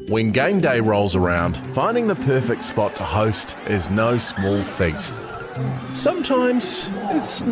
When game day rolls around, finding the perfect spot to host is no small feat. Sometimes it's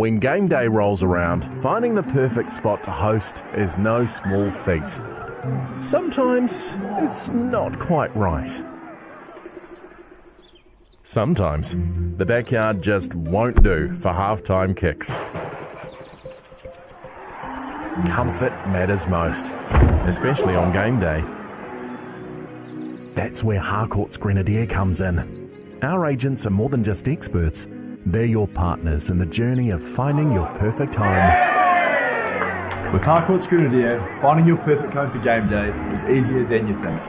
When game day rolls around, finding the perfect spot to host is no small feat. Sometimes it's not quite right. Sometimes the backyard just won't do for halftime kicks. Comfort matters most, especially on game day. That's where Harcourt's Grenadier comes in. Our agents are more than just experts. They're your partners in the journey of finding your perfect home. With Harcourt's Grenadier, finding your perfect home for game day is easier than you think.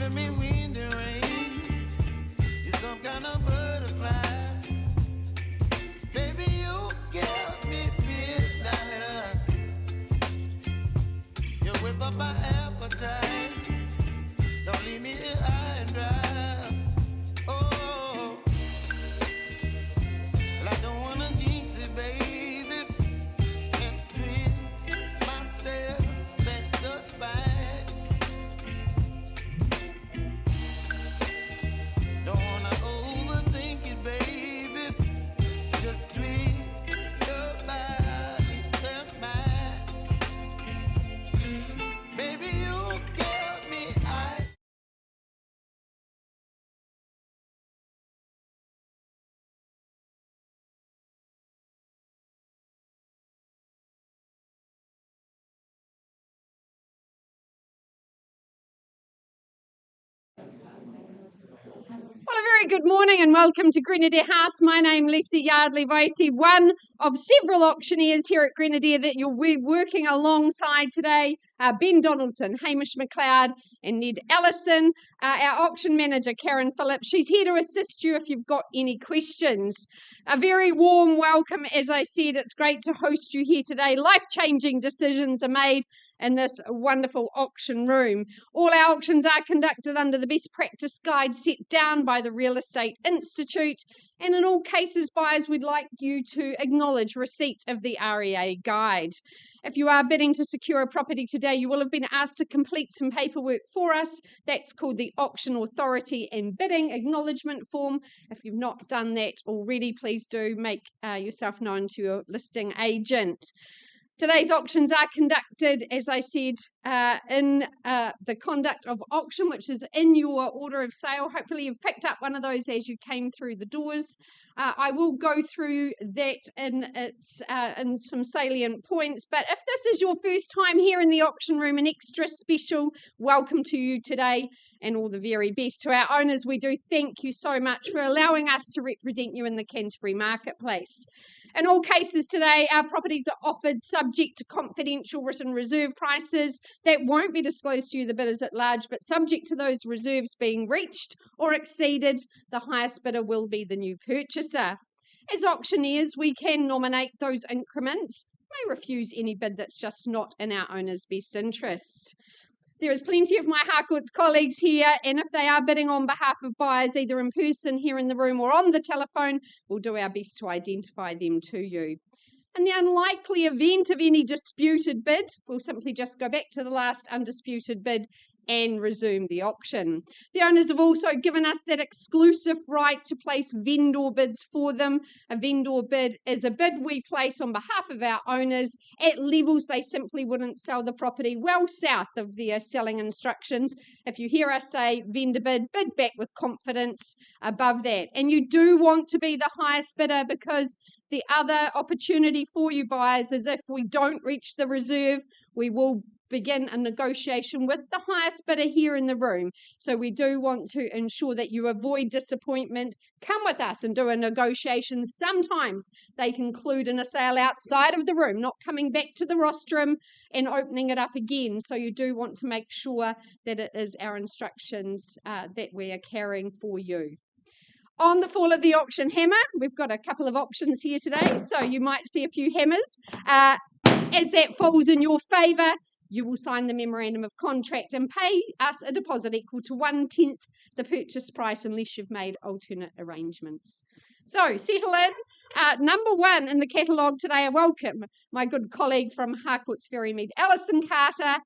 giving me wind and rain. You're some kind of butterfly. Baby, you give me midnight. You whip up my appetite. Don't leave me here high and dry. Oh, well, I don't wanna jinx it, baby, and twist myself at the spine. Don't wanna overthink it, baby. Just twist your body and mine. Baby, you give me high. Well, a very good morning and welcome to Grenadier House. My name is Lisa Yardley-Vicey, one of several auctioneers here at Grenadier that you'll be working alongside today. Ben Donaldson, Hamish McLeod and Ned Ellison. Our auction manager, Karen Phillips, she's here to assist you if you've got any questions. A very warm welcome, as I said. It's great to host you here today. Life-changing decisions are made in this wonderful auction room. All our auctions are conducted under the best practice guide set down by the Real Estate Institute, and in all cases, buyers, we'd like you to acknowledge receipt of the REA guide. If you are bidding to secure a property today, you will have been asked to complete some paperwork for us. That's called the Auction Authority and Bidding Acknowledgement Form. If you've not done that already, please do make yourself known to your listing agent. Today's auctions are conducted, as I said, in the conduct of auction, which is in your order of sale. Hopefully you've picked up one of those as you came through the doors. I will go through that in some salient points, but if this is your first time here in the auction room, an extra special welcome to you today and all the very best. To our owners, we do thank you so much for allowing us to represent you in the Canterbury marketplace. In all cases today, our properties are offered subject to confidential written reserve prices that won't be disclosed to you, the bidders at large, but subject to those reserves being reached or exceeded, the highest bidder will be the new purchaser. As auctioneers, we can nominate those increments, may refuse any bid that's just not in our owners' best interests. There is plenty of my Harcourts colleagues here, and if they are bidding on behalf of buyers, either in person here in the room or on the telephone, we'll do our best to identify them to you. In the unlikely event of any disputed bid, we'll simply just go back to the last undisputed bid and resume the auction. The owners have also given us that exclusive right to place vendor bids for them. A vendor bid is a bid we place on behalf of our owners at levels they simply wouldn't sell the property well south of their selling instructions. If you hear us say vendor bid, bid back with confidence above that. And you do want to be the highest bidder, because the other opportunity for you buyers is if we don't reach the reserve, we will begin a negotiation with the highest bidder here in the room. So we do want to ensure that you avoid disappointment. Come with us and do a negotiation. Sometimes they conclude in a sale outside of the room, not coming back to the rostrum and opening it up again. So you do want to make sure that it is our instructions that we are carrying for you. On the fall of the auction hammer, we've got a couple of options here today, so you might see a few hammers. As that falls in your favour, you will sign the memorandum of contract and pay us a deposit equal to 1/10 the purchase price unless you've made alternate arrangements. So settle in. Number one in the catalogue today, I welcome my good colleague from Harcourts Ferrymead, Alison Carter,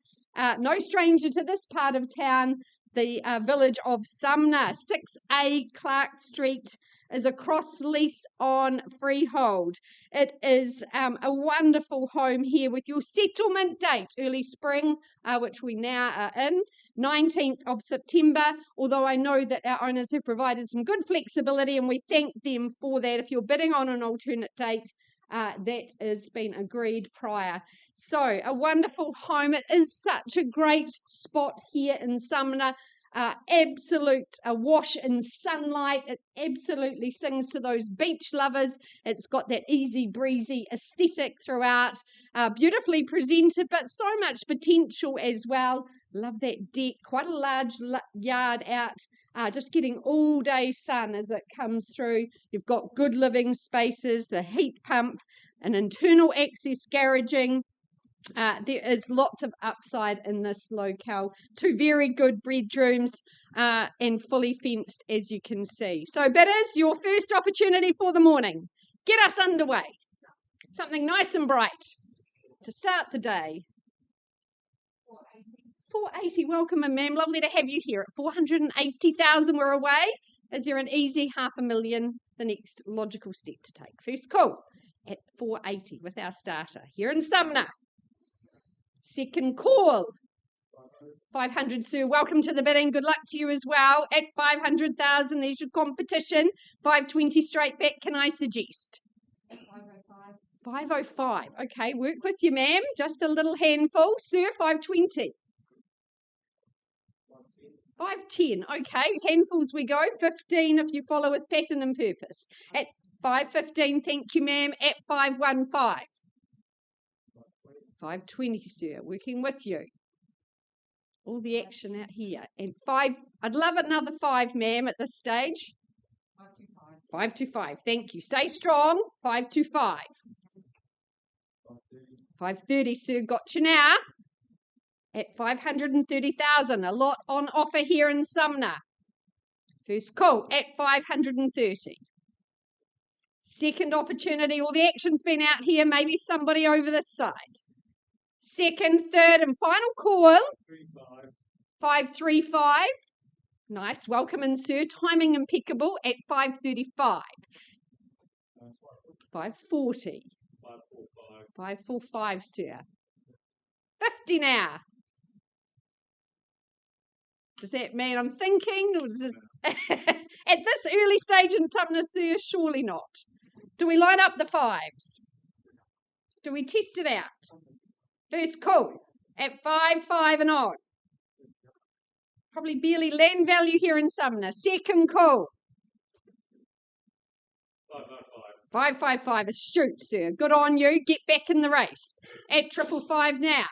no stranger to this part of town. The village of Sumner. 6A Clark Street is a cross lease on freehold. It is a wonderful home here with your settlement date, early spring, which we now are in, 19th of September, although I know that our owners have provided some good flexibility and we thank them for that. If you're bidding on an alternate date, that has been agreed prior. So a wonderful home. It is such a great spot here in Sumner. Absolute wash in sunlight. It absolutely sings to those beach lovers. It's got that easy breezy aesthetic throughout. Beautifully presented, but so much potential as well. Love that deck. Quite a large yard out. Just getting all day sun as it comes through. You've got good living spaces, the heat pump, an internal access garaging. There is lots of upside in this locale. 2 very good bedrooms and fully fenced, as you can see. So bidders, your first opportunity for the morning. Get us underway. Something nice and bright to start the day. 480, welcome in, ma'am. Lovely to have you here at 480,000. We're away. Is there an easy $500,000? The next logical step to take. First call at 480 with our starter here in Sumner. Second call, 500, sir. Welcome to the bidding. Good luck to you as well. At 500,000, there's your competition. 520 straight back, can I suggest? 505. 505. Okay, work with you, ma'am. Just a little handful. Sir, 520. 510. Okay, handfuls we go. 15 if you follow with pattern and purpose. At 515, thank you, ma'am. At 515. 520, sir, working with you. All the action out here. And 5, I'd love another 5, ma'am, at this stage. 525. 525, thank you. Stay strong. 525. 530, sir, got you now. At 530,000, a lot on offer here in Sumner. First call at 530. Second opportunity, all the action's been out here, maybe somebody over this side. Second, third and final call. 535. Nice, welcome in, sir. Timing impeccable at 535. 540. 545, sir. 50 now. Does that mean I'm thinking? Or does this at this early stage in Sumner, sir? Surely not. Do we line up the 5s? Do we test it out? First call at 5 and on. Probably barely land value here in Sumner. Second call. 555. Astute, sir. Good on you. Get back in the race. At 555 now.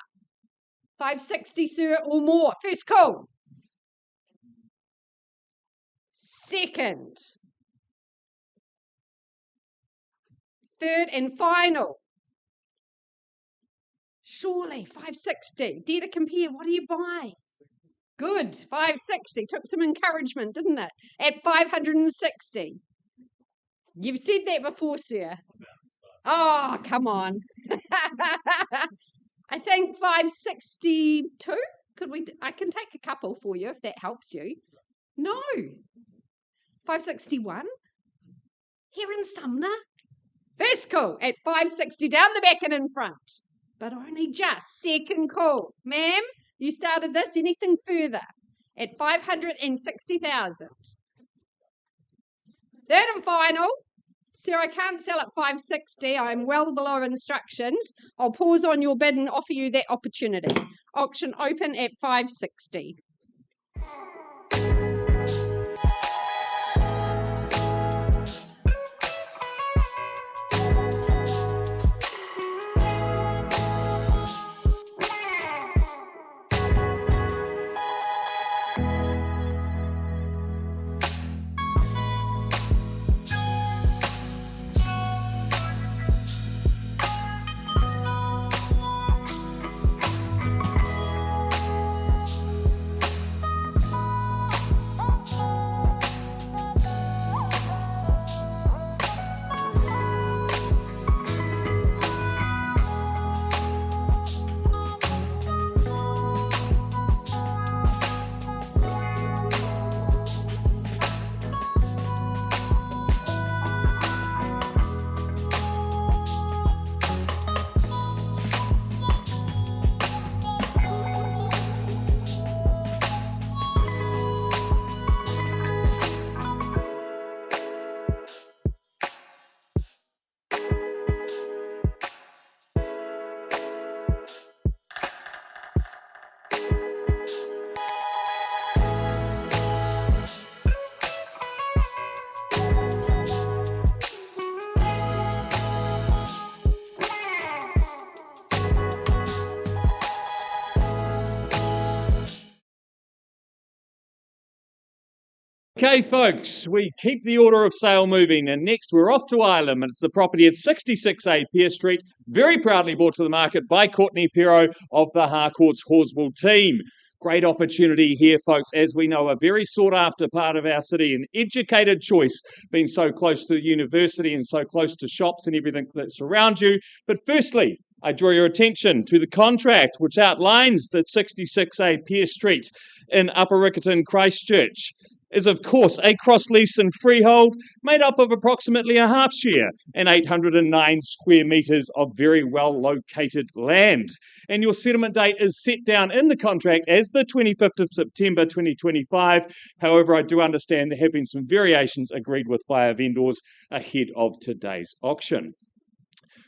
560, sir, or more. First call. Second. Third and final. Surely, 560. Dare to compare. What do you buy? Good. 560. Took some encouragement, didn't it? At 560. You've said that before, sir. Oh, come on. I think 562. I can take a couple for you if that helps you. No. 561. Here in Sumner. First call at 560 down the back and in front. But only just. Second call. Ma'am, you started this. Anything further? At 560,000. Third and final. Sir, I can't sell at 560. I'm well below instructions. I'll pause on your bid and offer you that opportunity. Auction open at 560. Okay, folks, we keep the order of sale moving, and next we're off to Ireland. It's the property at 66A Pearse Street, very proudly brought to the market by Courtney Pero of the Harcourts Horswell team. Great opportunity here, folks, as we know, a very sought-after part of our city, an educated choice, being so close to the university and so close to shops and everything that surrounds you. But firstly, I draw your attention to the contract which outlines that 66A Pearse Street in Upper Riccarton, Christchurch is, of course, a cross-lease and freehold made up of approximately a half share and 809 square metres of very well-located land. And your settlement date is set down in the contract as the 25th of September 2025. However, I do understand there have been some variations agreed with by our vendors ahead of today's auction.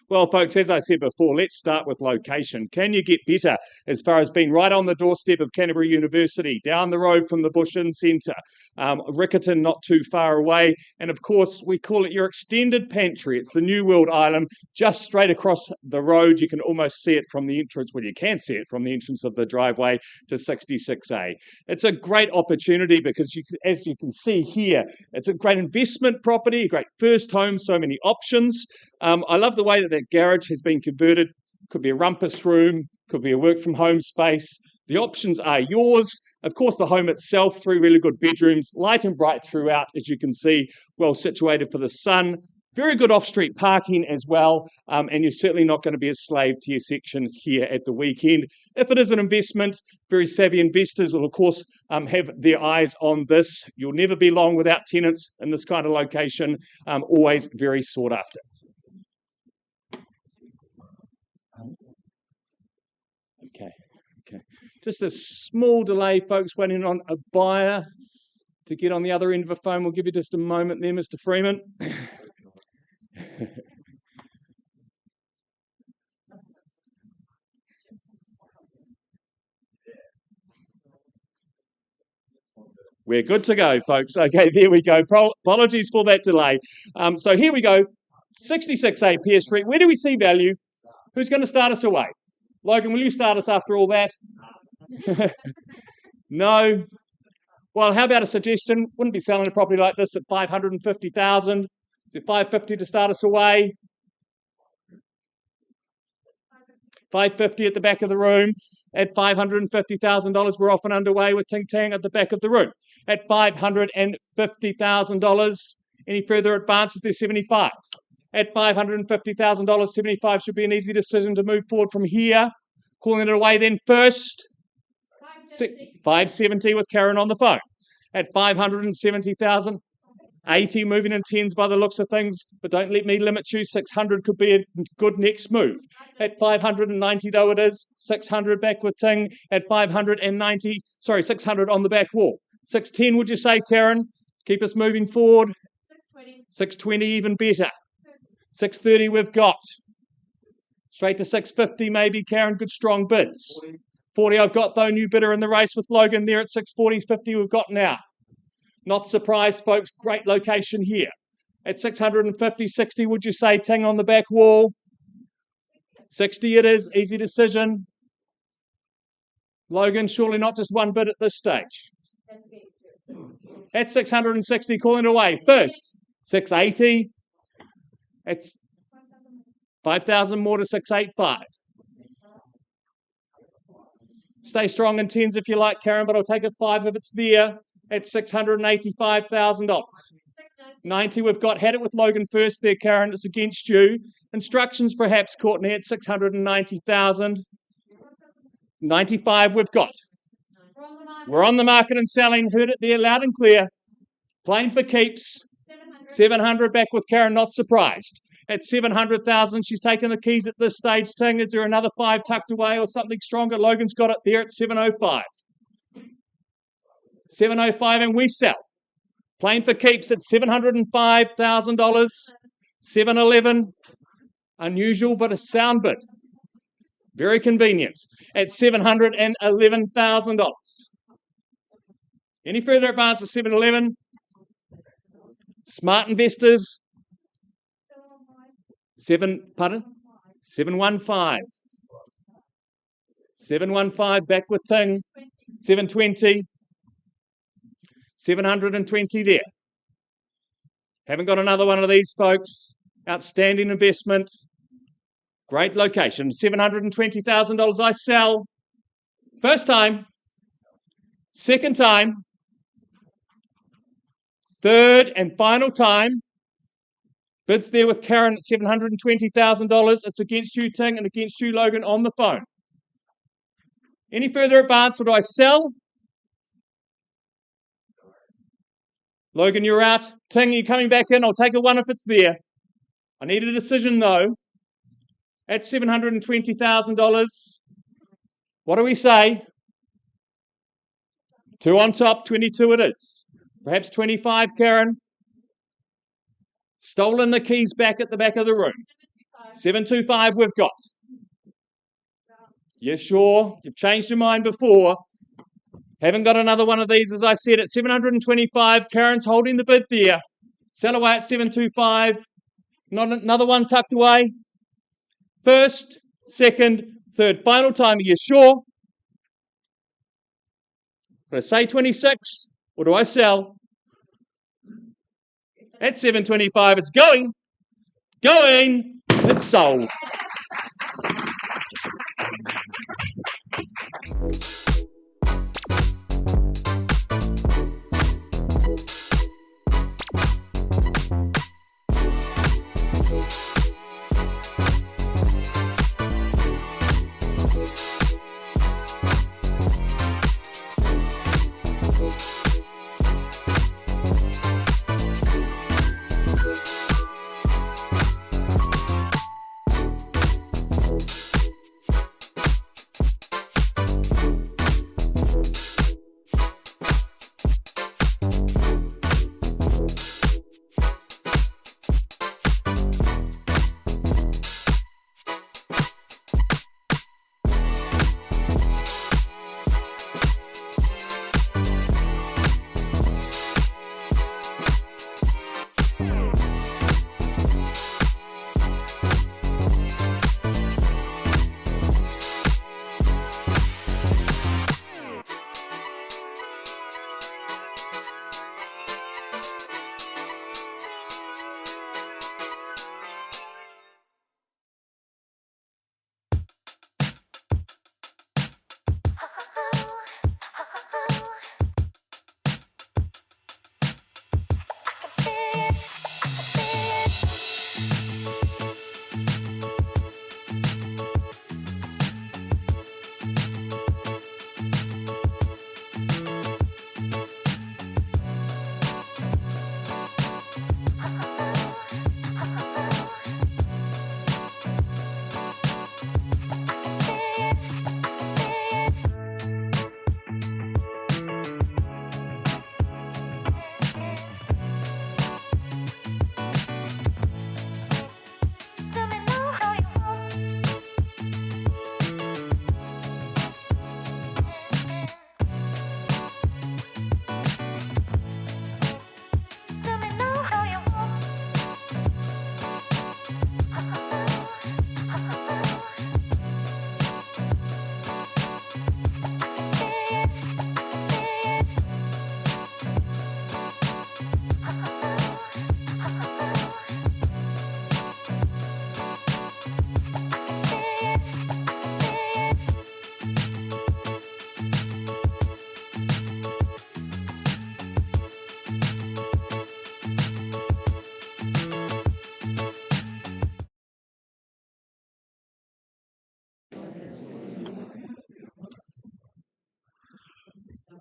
Well, folks, as I said before, let's start with location. Can you get better as far as being right on the doorstep of Canterbury University, down the road from the Bush Inn Centre, Riccarton not too far away, and of course, we call it your extended pantry. It's the New World Island, just straight across the road. You can almost see it from the entrance, well, you can see it from the entrance of the driveway to 66A. It's a great opportunity because, as you can see here, it's a great investment property, a great first home, so many options. I love the way that garage has been converted. Could be a rumpus room, could be a work from home space. The options are yours. Of course, the home itself, 3 really good bedrooms, light and bright throughout, as you can see, well situated for the sun. Very good off-street parking as well, and you're certainly not going to be a slave to your section here at the weekend. If it is an investment, very savvy investors will, of course, have their eyes on this. You'll never be long without tenants in this kind of location, always very sought after. Okay. Just a small delay, folks, waiting on a buyer to get on the other end of the phone. We'll give you just a moment there, Mr. Freeman. We're good to go, folks. Okay, there we go. Apologies for that delay. So here we go. 66A Pearse Street. Where do we see value? Who's going to start us away? Logan, will you start us after all that? No? Well, how about a suggestion? Wouldn't be selling a property like this at $550,000. Is it $550 to start us away? $550 at the back of the room. At $550,000, we're off and underway with Ting Tang at the back of the room. At $550,000, any further advances, there's $75. At $550,000, 75 should be an easy decision to move forward from here. Calling it away then first. $570 with Karen on the phone. At $570,000, 80 moving in tens by the looks of things, but don't let me limit you. 600 could be a good next move. At 590 though it is, 600 back with Ting. At 590, 600 on the back wall. 610 would you say, Karen? Keep us moving forward. 620 even better. 630 we've got. Straight to 650 maybe, Karen. Good strong bids. 40 I've got though, new bidder in the race with Logan there at 640, 50 we've got now. Not surprised, folks. Great location here. At 650, 60 would you say, Ting on the back wall? 60 it is. Easy decision. Logan, surely not just one bid at this stage. At 660, calling it away. First, 680. It's 5,000 more to 685. Stay strong in tens if you like, Karen, but I'll take a 5 if it's there. At $685,000. 90 we've got. Had it with Logan first there, Karen. It's against you. Instructions perhaps, Courtney, at 690,000. 95 we've got. We're on the market and selling. Heard it there loud and clear. Playing for keeps. 700 back with Karen, not surprised. At 700,000, she's taken the keys at this stage. Ting, is there another 5 tucked away or something stronger? Logan's got it there at 705. 705 and we sell. Playing for keeps at $705,000. 711. Unusual but a sound bid. Very convenient. At $711,000. Any further advance at 711? Smart investors. 715. 715 back with Ting. 720. 720 there. Haven't got another one of these, folks. Outstanding investment. Great location. $720,000 I sell. First time. Second time. Third and final time. Bids there with Karen at $720,000. It's against you, Ting, and against you, Logan, on the phone. Any further advance, or do I sell? Logan, you're out. Ting, you're coming back in. I'll take a one if it's there. I need a decision, though. At $720,000, what do we say? 2 on top, 22 it is. Perhaps 25, Karen. Stolen the keys back at the back of the room. 725 we've got. You're sure? You've changed your mind before. Haven't got another one of these, as I said, at 725. Karen's holding the bid there. Sell away at 725. Not another one tucked away. First, second, third. Final time, are you sure? Do I say 26 or do I sell? At 725, it's going. Going. It's sold.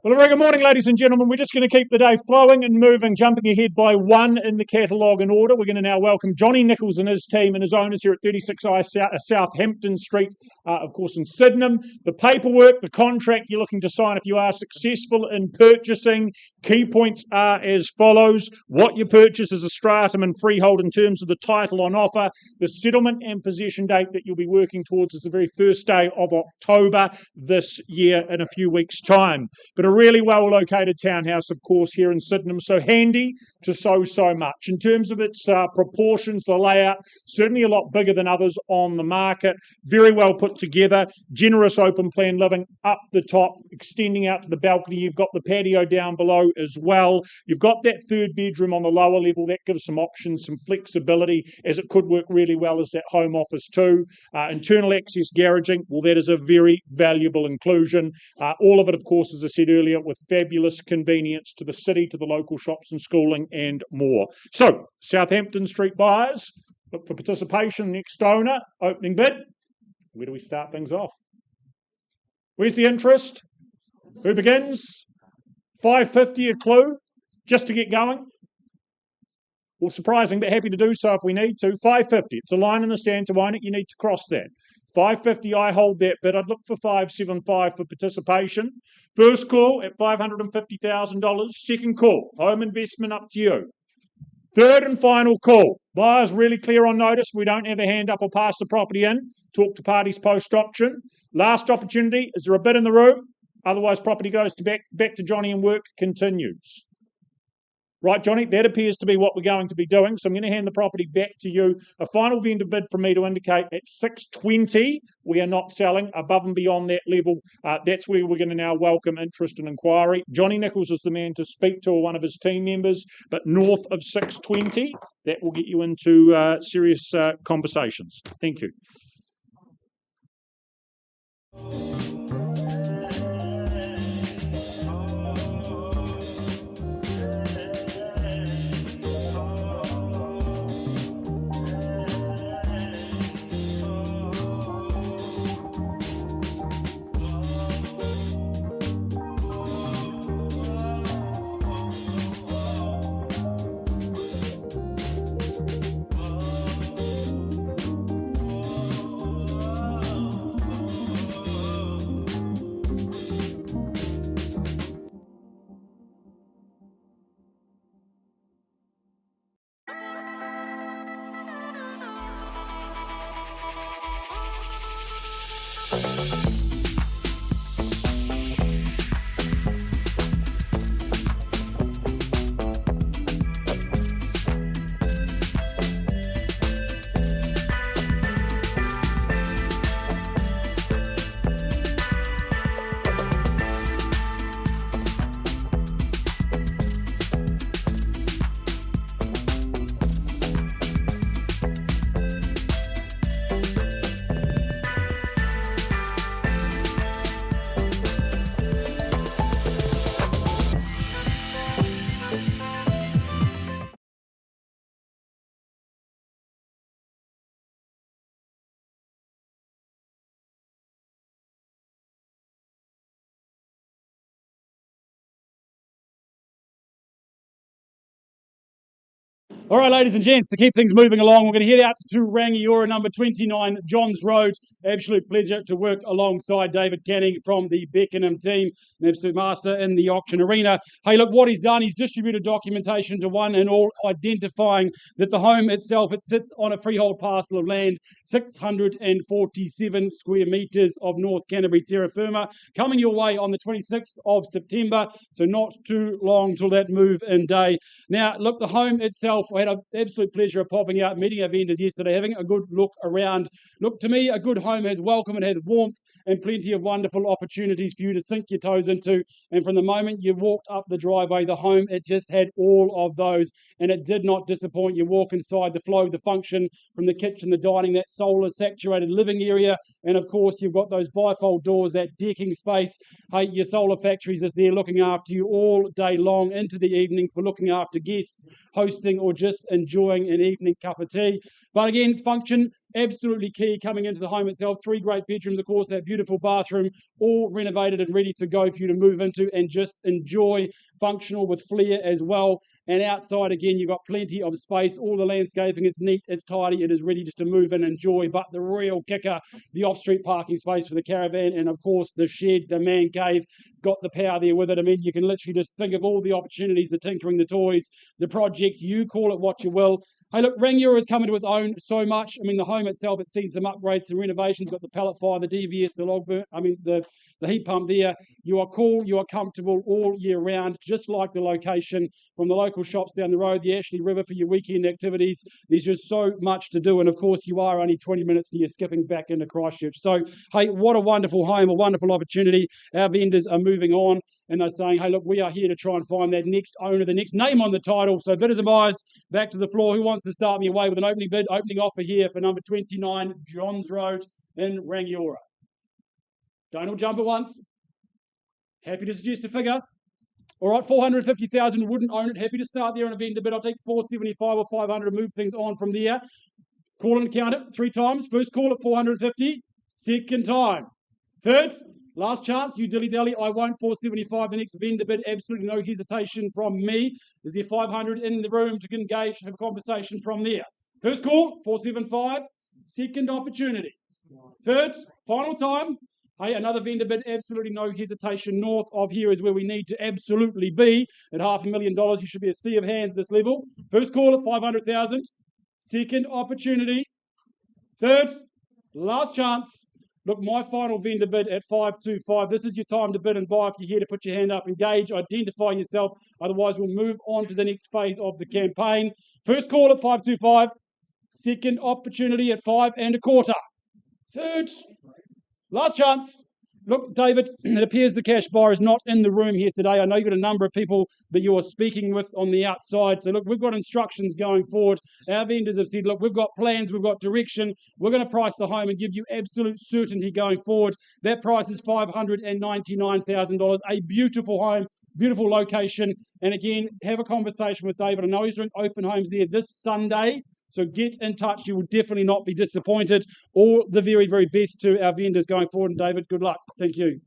Well, a very good morning, ladies and gentlemen. We're just going to keep the day flowing and moving, jumping ahead by one in the catalogue in order. We're going to now welcome Johnny Nichols and his team and his owners here at 36I Southampton Street, of course, in Sydenham. The paperwork, the contract you're looking to sign if you are successful in purchasing. Key points are as follows. What you purchase is a stratum and freehold in terms of the title on offer. The settlement and possession date that you'll be working towards is the very first day of October this year in a few weeks' time. But a really well located townhouse, of course, here in Sydenham, so handy to so much. In terms of its proportions, the layout, certainly a lot bigger than others on the market, very well put together, generous open plan living up the top, extending out to the balcony. You've got the patio down below as well. You've got that third bedroom on the lower level. That gives some options, some flexibility, as it could work really well as that home office too. Internal access garaging, well, that is a very valuable inclusion. All of it, of course, as I said earlier, with fabulous convenience to the city, to the local shops and schooling and more. So, Southampton Street buyers, look for participation. Next owner, opening bid. Where do we start things off? Where's the interest? Who begins? $550 a clue, just to get going. Well, surprising, but happy to do so if we need to. $550. It's a line in the sand. To own it, you need to cross that. $550, I hold that bid. I'd look for $575 for participation. First call at $550,000. Second call, home investment, up to you. Third and final call. Buyers really clear on notice. We don't have a hand up or pass the property in. Talk to parties post-auction. Last opportunity. Is there a bid in the room? Otherwise, property goes to back to Johnny and work continues. Right, Johnny, that appears to be what we're going to be doing. So I'm going to hand the property back to you. A final vendor bid from me to indicate at $620 we are not selling. Above and beyond that level, that's where we're going to now welcome interest and inquiry. Johnny Nichols is the man to speak to, or one of his team members. But north of $620, that will get you into serious conversations. Thank you. All right, ladies and gents, to keep things moving along, we're going to head out to Rangiora, number 29, Johns Road. Absolute pleasure to work alongside David Canning from the Beckenham team, an absolute master in the auction arena. Hey, look, what he's done, he's distributed documentation to one and all, identifying that the home itself, it sits on a freehold parcel of land, 647 square metres of North Canterbury terra firma, coming your way on the 26th of September, so not too long till that move-in day. Now, look, the home itself, I had an absolute pleasure of popping out, meeting our vendors yesterday, having a good look around. Look, to me, a good home has welcome, it has warmth and plenty of wonderful opportunities for you to sink your toes into. And from the moment you walked up the driveway, the home, it just had all of those, and it did not disappoint. You walk inside, the flow, the function from the kitchen, the dining, that solar saturated living area, and of course you've got those bifold doors, that decking space. Hey, your solar factories is there looking after you all day long into the evening for looking after guests, hosting, or just enjoying an evening cup of tea. But again, function, absolutely key coming into the home itself. 3 great bedrooms, of course, that beautiful bathroom, all renovated and ready to go for you to move into and just enjoy. Functional with flair as well. And outside, again, you've got plenty of space. All the landscaping is neat, it's tidy, it is ready just to move and enjoy. But the real kicker, the off-street parking space for the caravan, and of course the shed, the man cave. It's got the power there with it. I mean, you can literally just think of all the opportunities, the tinkering, the toys, the projects, you call it what you will. Hey, look, Rangiora has come into its own so much. I mean, the home itself, it's seen some upgrades, some renovations, got the pellet fire, the DVS, the log burn, the heat pump there. You are cool, you are comfortable all year round, just like the location from the local shops down the road, the Ashley River for your weekend activities. There's just so much to do. And of course, you are only 20 minutes and you're skipping back into Christchurch. So, hey, what a wonderful home, a wonderful opportunity. Our vendors are moving on and they're saying, hey, look, we are here to try and find that next owner, the next name on the title. So, bidders and buyers, back to the floor. Who wants to start me away with an opening bid, opening offer here for number 29, Johns Road in Rangiora? Don't all jump at once. Happy to suggest a figure. All right, 450,000, wouldn't own it. Happy to start there on a vendor bid. I'll take 475 or 500, move things on from there. Call and count it 3 times. First call at 450. Second time. Third, last chance. You dilly-dally. I won't. 475. The next vendor bid. Absolutely no hesitation from me. Is there 500 in the room to engage, have a conversation from there? First call, 475. Second opportunity. Third, final time. Hey, another vendor bid, absolutely no hesitation. North of here is where we need to absolutely be. At $500,000, you should be a sea of hands at this level. First call at 500,000. Second opportunity. Third, last chance. Look, my final vendor bid at 525. This is your time to bid and buy if you're here to put your hand up, engage, identify yourself. Otherwise, we'll move on to the next phase of the campaign. First call at 525. Second opportunity at 5 1/4. Third, last chance. Look, David, it appears the cash buyer is not in the room here today. I know you've got a number of people that you are speaking with on the outside. So, look, we've got instructions going forward. Our vendors have said, look, we've got plans, we've got direction. We're going to price the home and give you absolute certainty going forward. That price is $599,000. A beautiful home, beautiful location. And again, have a conversation with David. I know he's doing open homes there this Sunday. So get in touch. You will definitely not be disappointed. All the very, very best to our vendors going forward. And David, good luck. Thank you.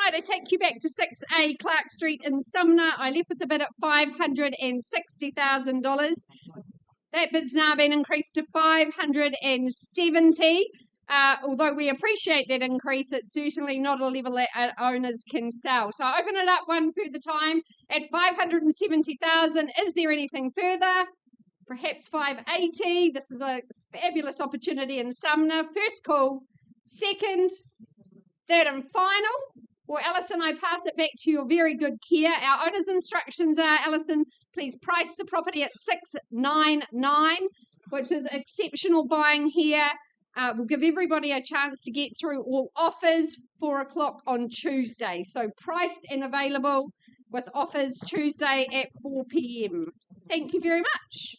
I take you back to 6A Clark Street in Sumner. I left with the bid at $560,000. That bid's now been increased to $570,000. Although we appreciate that increase, it's certainly not a level that owners can sell. So I open it up one further time at $570,000. Is there anything further? Perhaps $580,000. This is a fabulous opportunity in Sumner. First call, second, third and final. Well, Alison, I pass it back to your very good care. Our owner's instructions are, Alison, please price the property at $699, which is exceptional buying here. We'll give everybody a chance to get through all offers, 4 o'clock on Tuesday. So priced and available with offers Tuesday at 4 p.m. Thank you very much.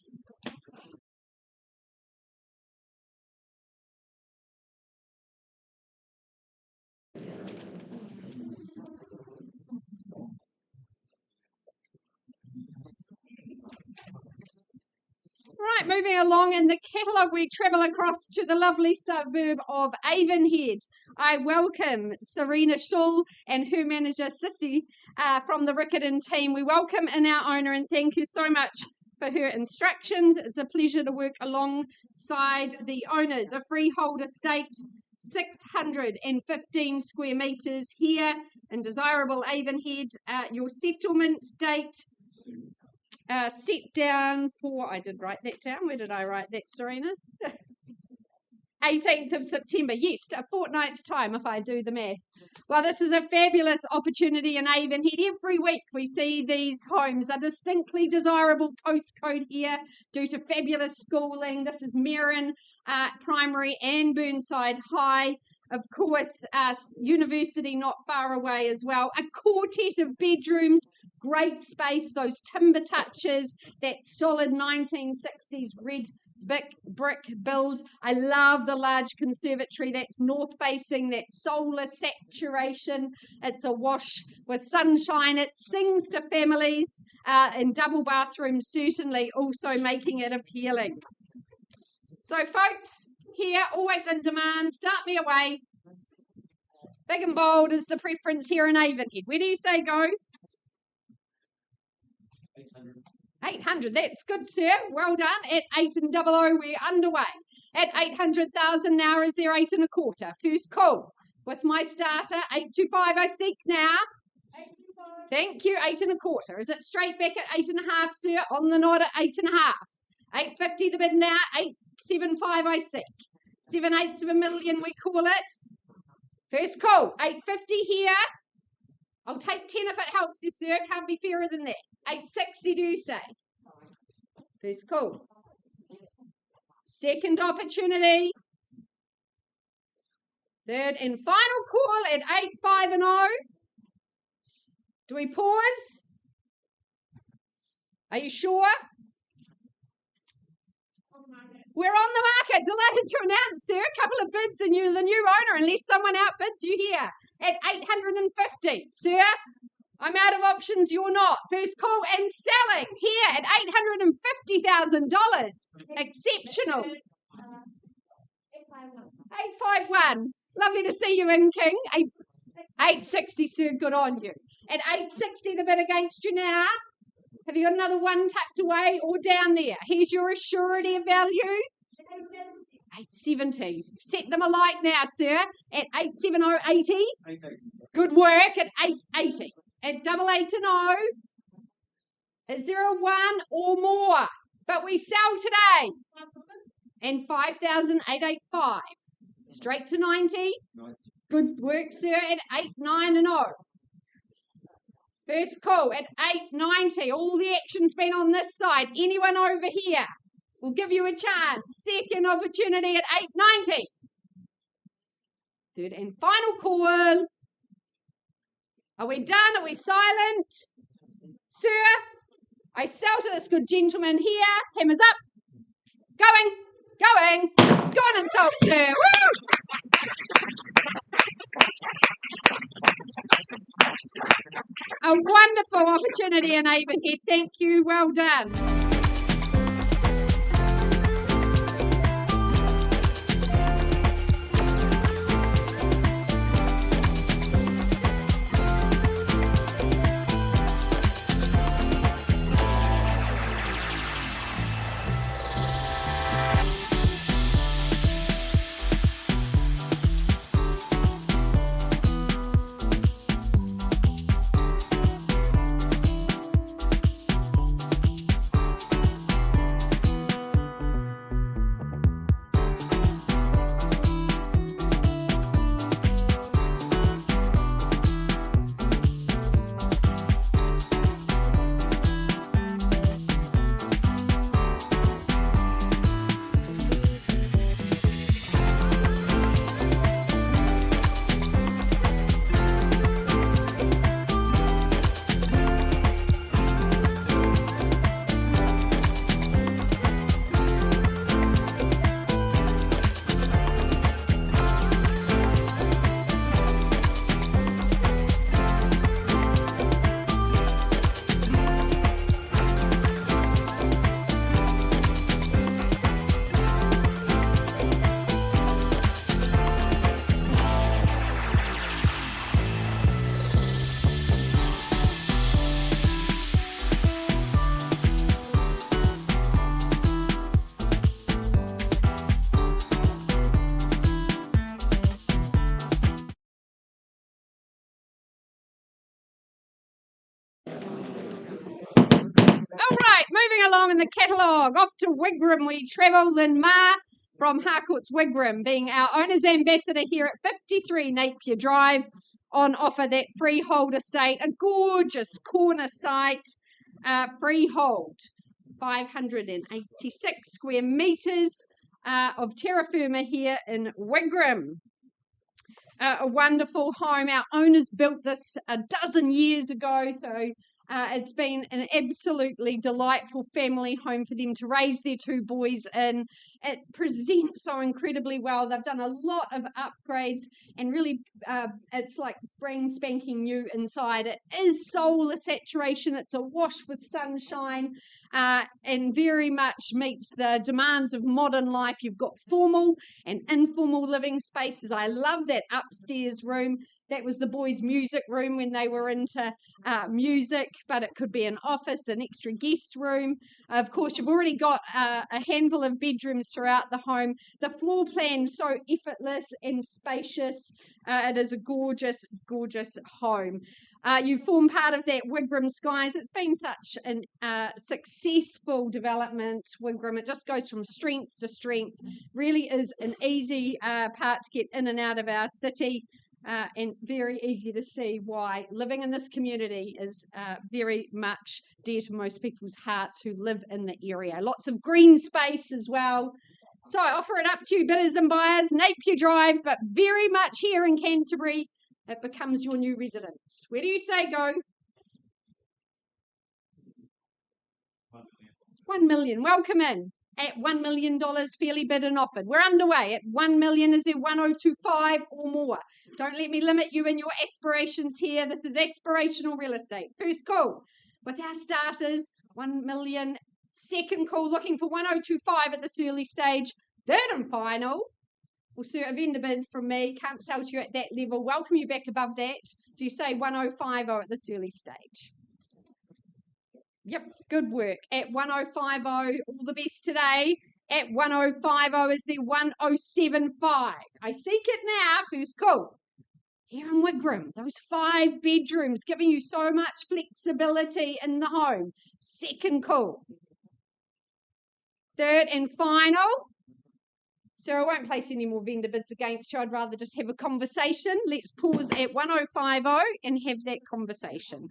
Right, moving along in the catalogue, we travel across to the lovely suburb of Avonhead. I welcome Serena Schull and her manager Sissy from the Riccarton team. We welcome in our owner and thank you so much for her instructions. It's a pleasure to work alongside the owners. A freehold estate, 615 square metres here in desirable Avonhead. Your settlement date set down for, I did write that down. Where did I write that, Serena? 18th of September. Yes, a fortnight's time if I do the math. Well, this is a fabulous opportunity in Avonhead. Every week we see these homes, a distinctly desirable postcode here due to fabulous schooling. This is Merrin Primary and Burnside High. Of course, university not far away as well. A quartet of bedrooms, great space, those timber touches, that solid 1960s red brick build. I love the large conservatory that's north facing, that solar saturation. It's a wash with sunshine. It sings to families, and double bathrooms certainly also making it appealing. So folks, here, always in demand. Start me away. Big and bold is the preference here in Avonhead. Where do you say go? 800. That's good, sir. Well done. At 8 and 00, we're underway. At 800,000 now, is there 8 1/4? First call with my starter. 825 I seek now. Thank you. 8 1/4. Is it straight back at 8 1/2, sir? On the nod at 8 1/2. 850 the bid now. 875 I seek. 7/8 of a million we call it. First call. 850 here. I'll take 10 if it helps you, sir. Can't be fairer than that. 860 do you say? First call. Second opportunity. Third and final call at 850. Do we pause? Are you sure? We're on the market. Delighted to announce, sir, a couple of bids and you're the new owner unless someone outbids you here at 850. Sir, I'm out of options. You're not. First call and selling here at $850,000. Exceptional. 851. Lovely to see you in, King. 860, sir. Good on you. At 860, the bid against you now. Have you got another one tucked away or down there? Here's your assurity of value. 870. Set them alight now, sir. At 870.80. Good work at 880. At 880. Is there a 1 or more? But we sell today. And 5,885. Straight to 90. Good work, sir. At 890. First call at 890. All the action's been on this side. Anyone over here? We'll give you a chance. Second opportunity at 890. Third and final call. Are we done? Are we silent? Sir, I sell to this good gentleman here. Hammers up. Going. Go on and sell, sir. Woo! A wonderful opportunity in Avonhead. Thank you. Well done. Moving along in the catalogue, off to Wigram we travel. Lynn Ma from Harcourt's Wigram, being our owner's ambassador here at 53 Napier Drive, on offer that freehold estate, a gorgeous corner site, freehold, 586 square metres of terra firma here in Wigram. A wonderful home. Our owners built this a dozen years ago, so it's been an absolutely delightful family home for them to raise their two boys in. It presents so incredibly well. They've done a lot of upgrades and really it's like brand spanking new inside. It is solar saturation. It's awash with sunshine. and very much meets the demands of modern life. You've got formal and informal living spaces. I love that upstairs room. That was the boys' music room when they were into music, but it could be an office, an extra guest room. Of course, you've already got a handful of bedrooms throughout the home. The floor plan is so effortless and spacious. It is a gorgeous, gorgeous home. You form part of that Wigram Skies. It's been such a successful development, Wigram. It just goes from strength to strength. Really is an easy part to get in and out of our city. And very easy to see why living in this community is very much dear to most people's hearts who live in the area. Lots of green space as well. So I offer it up to you, bidders and buyers, Napier Drive, but very much here in Canterbury, it becomes your new residence. Where do you say go? 1 million. Welcome in. At $1 million, fairly bid and offered. We're underway. At 1 million, is there 1025 or more? Don't let me limit you in your aspirations here. This is aspirational real estate. First call with our starters, 1 million. Second call, looking for 1025 at this early stage. Third and final. Well, sir, a vendor bid from me. Can't sell to you at that level. Welcome you back above that. Do you say 1050 at this early stage? Yep, good work. At 1050, all the best today. At 1050 is there 1075. I seek it now. First call. Here in Wigram, those 5 bedrooms giving you so much flexibility in the home. Second call. Third and final. Sir, I won't place any more vendor bids against you. I'd rather just have a conversation. Let's pause at 1050 and have that conversation.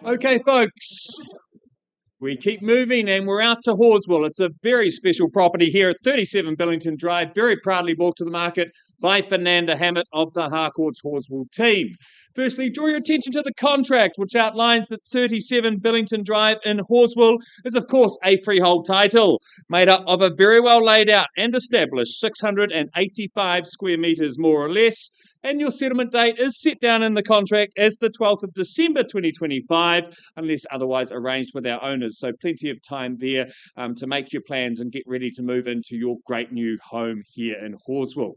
Okay, folks, we keep moving and we're out to Horswell. It's a very special property here at 37 Billington Drive, very proudly brought to the market by Fernanda Hammett of the Harcourts Horswell team. Firstly, draw your attention to the contract, which outlines that 37 Billington Drive in Horswell is, of course, a freehold title made up of a very well laid out and established 685 square metres, more or less. And your settlement date is set down in the contract as the 12th of December 2025, unless otherwise arranged with our owners. So plenty of time there to make your plans and get ready to move into your great new home here in Horswell.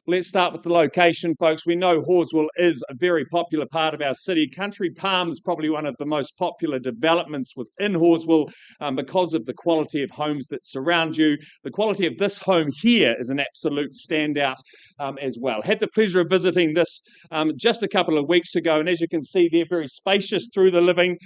Let's start with the location, folks. We know Horswell is a very popular part of our city. Country Palms, probably one of the most popular developments within Horswell because of the quality of homes that surround you. The quality of this home here is an absolute standout as well. Had the pleasure of visiting this just a couple of weeks ago, and as you can see, they're very spacious through the living,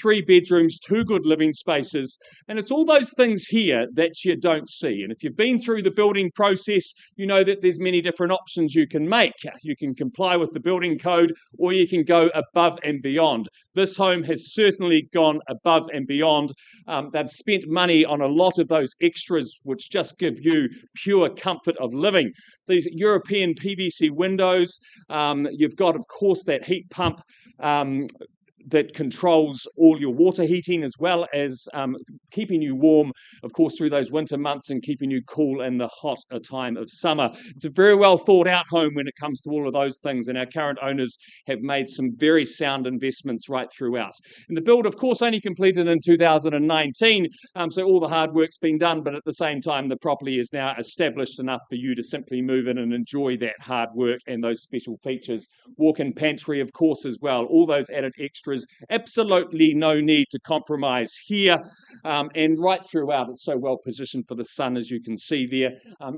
3 bedrooms, 2 good living spaces, and it's all those things here that you don't see. And if you've been through the building process, you know that there's many different options you can make. You can comply with the building code, or you can go above and beyond. This home has certainly gone above and beyond. They've spent money on a lot of those extras which just give you pure comfort of living. These European PVC windows, you've got, of course, that heat pump that controls all your water heating as well as keeping you warm, of course, through those winter months and keeping you cool in the hot time of summer. It's a very well thought out home when it comes to all of those things, and our current owners have made some very sound investments right throughout. And the build, of course, only completed in 2019, so all the hard work's been done, but at the same time, the property is now established enough for you to simply move in and enjoy that hard work and those special features. Walk-in pantry, of course, as well. All those added extras. Absolutely no need to compromise here. And right throughout, it's so well positioned for the sun, as you can see there.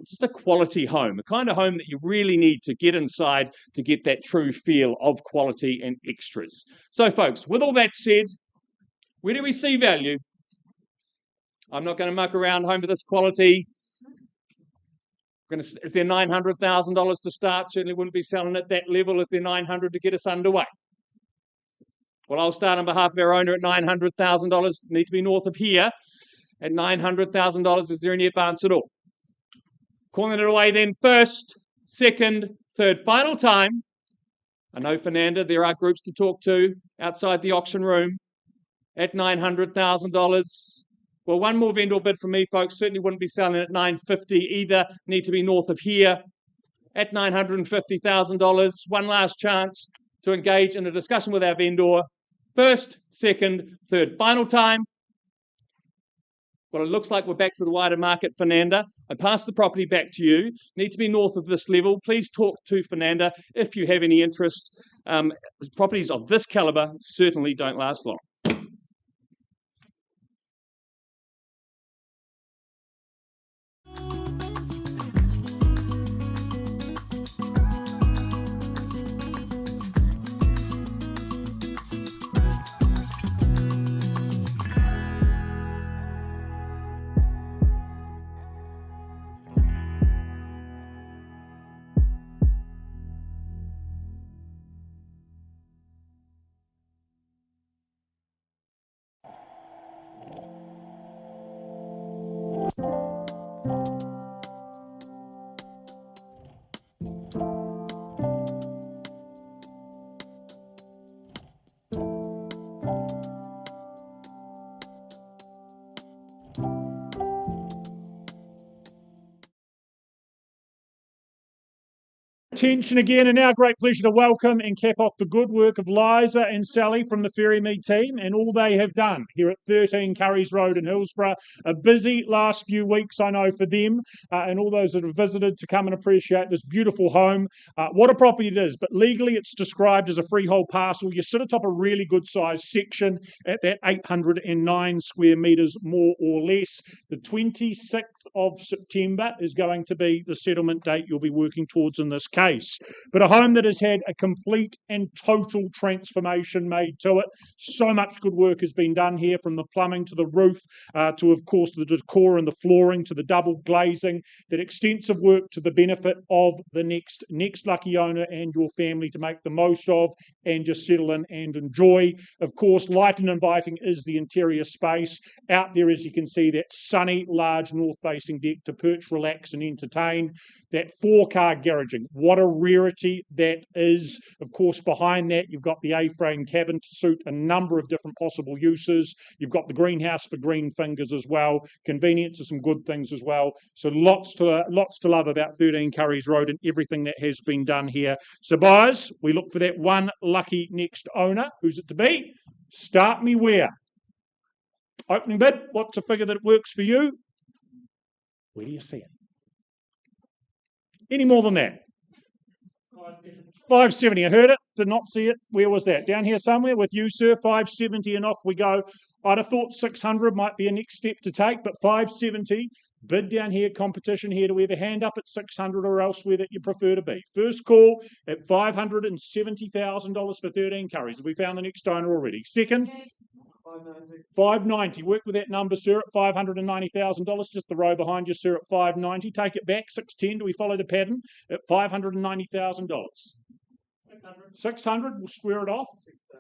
Just a quality home, a kind of home that you really need to get inside to get that true feel of quality and extras. So, folks, with all that said, where do we see value? I'm not going to muck around. Home of this quality. Is there $900,000 to start? Certainly wouldn't be selling at that level. Is there $900,000 to get us underway? Well, I'll start on behalf of our owner at $900,000. Need to be north of here at $900,000. Is there any advance at all? Calling it away then first, second, third, final time. I know, Fernanda, there are groups to talk to outside the auction room at $900,000. Well, one more vendor bid from me, folks. Certainly wouldn't be selling at $950,000 either. Need to be north of here at $950,000. One last chance to engage in a discussion with our vendor. First, second, third, final time. Well, it looks like we're back to the wider market, Fernanda. I pass the property back to you. Need to be north of this level. Please talk to Fernanda if you have any interest. Properties of this calibre certainly don't last long. Attention again, and now great pleasure to welcome and cap off the good work of Liza and Sally from the Ferrymead team and all they have done here at 13 Curries Road in Hillsborough. A busy last few weeks, I know, for them and all those that have visited to come and appreciate this beautiful home. What a property it is, but legally it's described as a freehold parcel. You sit atop a really good sized section at that 809 square metres, more or less. The 26th of September is going to be the settlement date you'll be working towards in this case. But a home that has had a complete and total transformation made to it. So much good work has been done here, from the plumbing to the roof to, of course, the decor and the flooring to the double glazing. That extensive work to the benefit of the next lucky owner and your family to make the most of and just settle in and enjoy. Of course, light and inviting is the interior space. Out there, as you can see, that sunny, large north-facing deck to perch, relax and entertain. That 4-car garaging. What a rarity that is. Of course, behind that, you've got the A-frame cabin to suit a number of different possible uses. You've got the greenhouse for green fingers as well. Convenience is some good things as well. So lots to love about 13 Curries Road and everything that has been done here. So buyers, we look for that one lucky next owner. Who's it to be? Start me where? Opening bid. What's a figure that works for you? Where do you see it? Any more than that? 570. I heard it, did not see it. Where was that? Down here somewhere with you, sir. 570 and off we go. I'd have thought 600 might be a next step to take, but 570. Bid down here, competition here to either hand up at 600 or elsewhere that you prefer to be. First call at $570,000 for 13 Curries. Have we found the next owner already? Second? 590. Work with that number, sir, at $590,000. Just the row behind you, sir, at 590. Take it back. 610. Do we follow the pattern? At $590,000. 600. We'll square it off.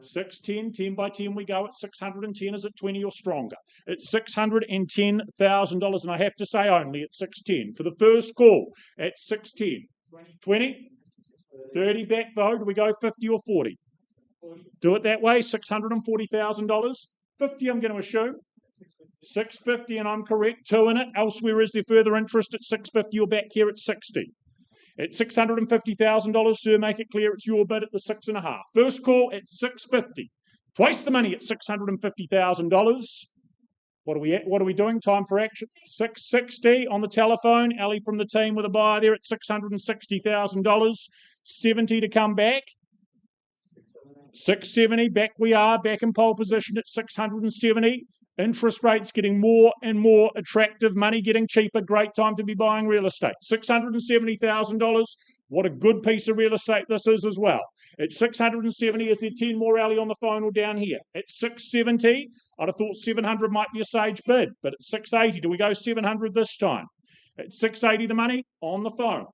610. 10 by 10 we go at 610. Is it 20 or stronger? It's $610,000, and I have to say only at 610. For the first call at 610. 20. 30 back though. Do we go 50 or 40? Do it that way, $640,000. 50, I'm going to assume. 650, and I'm correct. 2 in it. Elsewhere, is there further interest at 650 or back here at 60? At $650,000, sir, make it clear it's your bid at the 6.5. First call at 650. Twice the money at $650,000. What are we doing? Time for action. 660 on the telephone. Ali from the team with a buyer there at $660,000. 70 to come back. 670, back we are, back in pole position at 670. Interest rates getting more and more attractive, money getting cheaper, great time to be buying real estate. $670,000, what a good piece of real estate this is as well. At 670, is there 10 more, Ali, on the phone or down here? At 670, I'd have thought 700 might be a sage bid, but at 680, do we go 700 this time? At 680 the money, on the phone.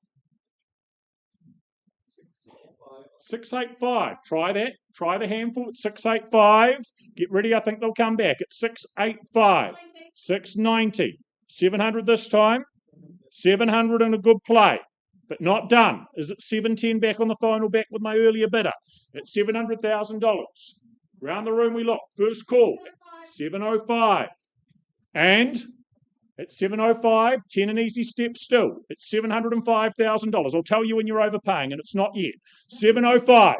685, try that. Try the handful at 685. Get ready, I think they'll come back at 685. 690. 700 this time. 700 in a good play, but not done. Is it 710 back on the phone or back with my earlier bidder? At $700,000. Around the room we look. First call. 705. And at 705, 10 an easy step still. It's $705,000. I'll tell you when you're overpaying, and it's not yet. 705.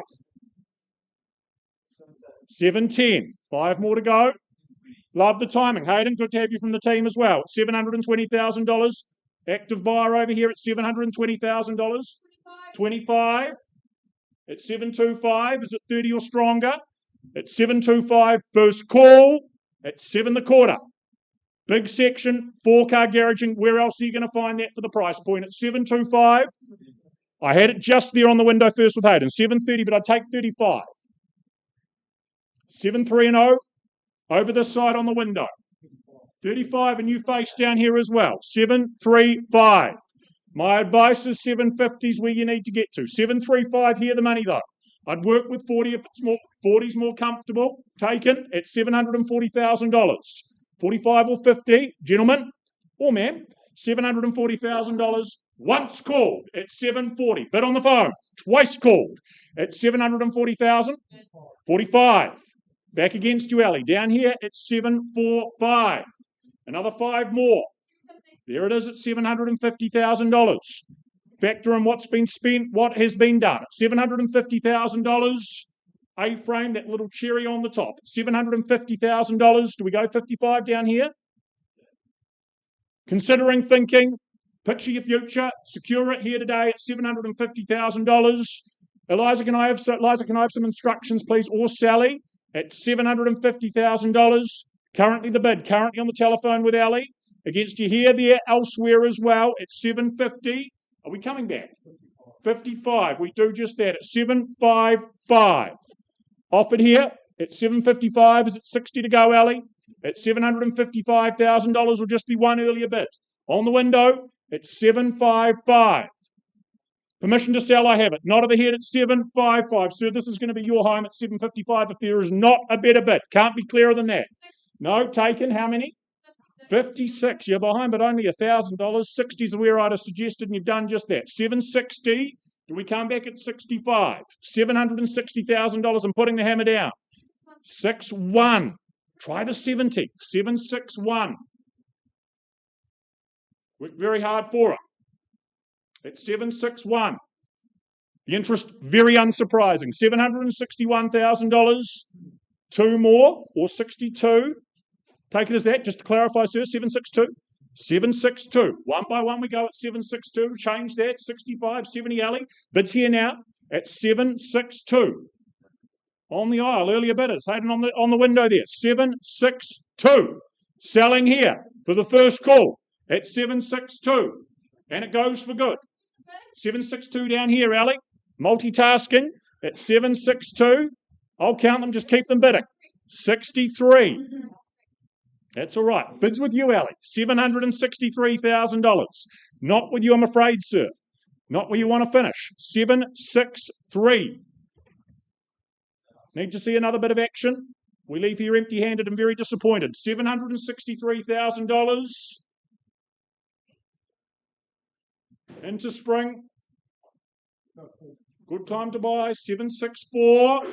710. 5 more to go. Love the timing. Hayden, good to have you from the team as well. $720,000. Active buyer over here at $720,000. 25. At 725. Is it 30 or stronger? At 725. First call. At 7.25. Big section, 4-car garaging. Where else are you going to find that for the price point? At 725. I had it just there on the window first with Hayden. 730, but I'd take 35. 73 over this side on the window. 35, a new face down here as well. 735. My advice is 750's where you need to get to. 735 here, the money though. I'd work with 40 if it's more. 40's more comfortable. Taken at $740,000. 45 or 50, gentlemen or ma'am, $740,000 once called at 740. Bid on the phone, twice called at 740,000. 45. Back against you, Ali. Down here at 745. Another 5 more. There it is at $750,000. Factor in what's been spent, what has been done. $750,000. A-frame, that little cherry on the top. $750,000. Do we go 55 down here? Considering, thinking, picture your future, secure it here today at $750,000. Eliza, can I have some instructions, please? Or Sally at $750,000. Currently the bid, currently on the telephone with Ali. Against you here, there, elsewhere as well at 750. Are we coming back? 55. We do just that at 755. Offered here at 755. Is it 60 to go, Ali? At $755,000 will just be one earlier bid. On the window at 755. Permission to sell, I have it. Not over here at 755. Sir, this is going to be your home at 755 if there is not a better bid. Can't be clearer than that. No, taken. How many? 56. You're behind, but only $1,000. 60 is where I'd have suggested, and you've done just that. 760. Do we come back at 65? $760,000. I'm putting the hammer down. 61. Try the 70. 761. Worked very hard for it. At 761. The interest, very unsurprising. $761,000. 2 more, or 62. Take it as that, just to clarify, sir. 762. 762. One by one we go at 762. Change that. 65, 70 alley. Bids here now at 762. On the aisle, earlier bidders. Hayden on the window there. 762. Selling here for the first call at 762. And it goes for good. 762 down here, Ali. Multitasking at 762. I'll count them, just keep them bidding. 63. That's all right. Bids with you, Ali. $763,000. Not with you, I'm afraid, sir. Not where you want to finish. 763. Need to see another bit of action? We leave here empty-handed and very disappointed. $763,000. Into spring. Good time to buy. 764.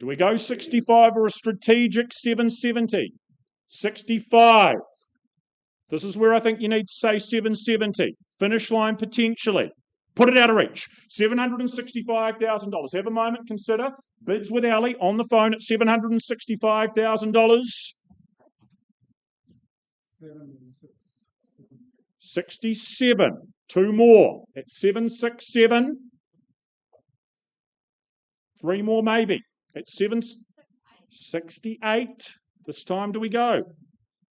Do we go 65 or a strategic 770? 65. This is where I think you need to say 770. Finish line potentially. Put it out of reach. $765,000. Have a moment, consider. Bids with Ali on the phone at $765,000. 67. Two more at 767. Three more maybe at 768. This time do we go?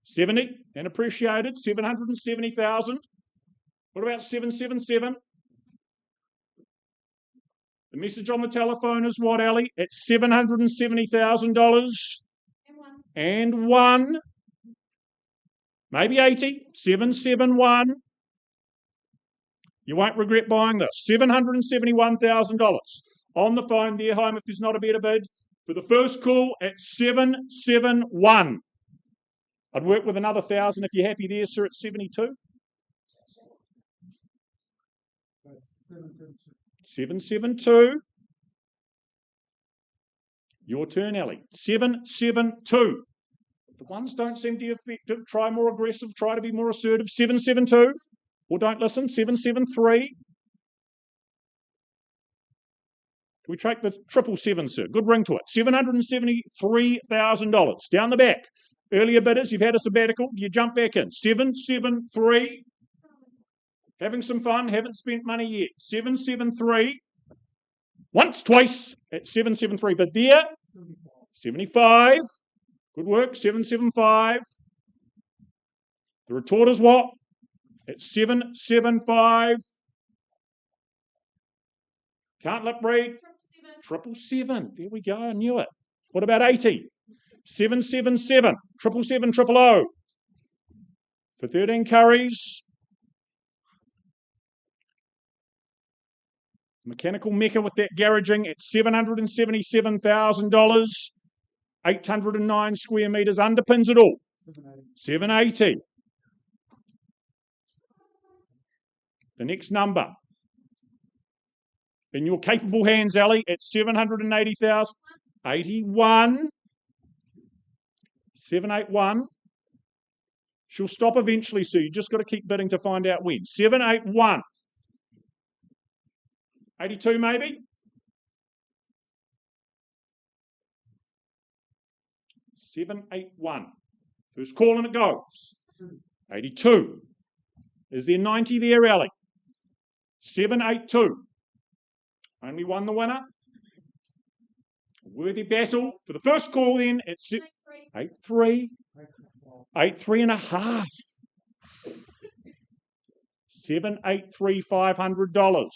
70 and appreciated. 770,000. What about 777? The message on the telephone is what, Ali? It's $770,000 and one. Maybe 80. 771. You won't regret buying this. $771,000. On the phone there, home, if there's not a better bid. For the first call at 771. I'd work with another 1,000 if you're happy there, sir, at 72. 772. Your turn, Ali. 772. The ones don't seem to be effective. Try more aggressive. Try to be more assertive. 772. Or don't listen. 773. Do we take the 777, sir? Good ring to it. $773,000. Down the back. Earlier bidders, you've had a sabbatical. You jump back in. 773. Having some fun. Haven't spent money yet. 773. Once, twice at 773. But there. 75. Good work. 775. The retort is what? At 775. Can't lip read. 777. There we go. I knew it. What about 80? 777. 777 000. For 13 curries. Mechanical Mecca with that garaging at $777,000. 809 square metres. Underpins it all. 780. The next number. In your capable hands, Ali, at 780,000. 81. 781. She'll stop eventually, so you just got to keep bidding to find out when. 781. 82 maybe? 781. First call and it goes. 82. Is there 90 there, Ali? 782. Only one the winner. Worthy battle for the first call then at 83. 83 and a half. $783,500.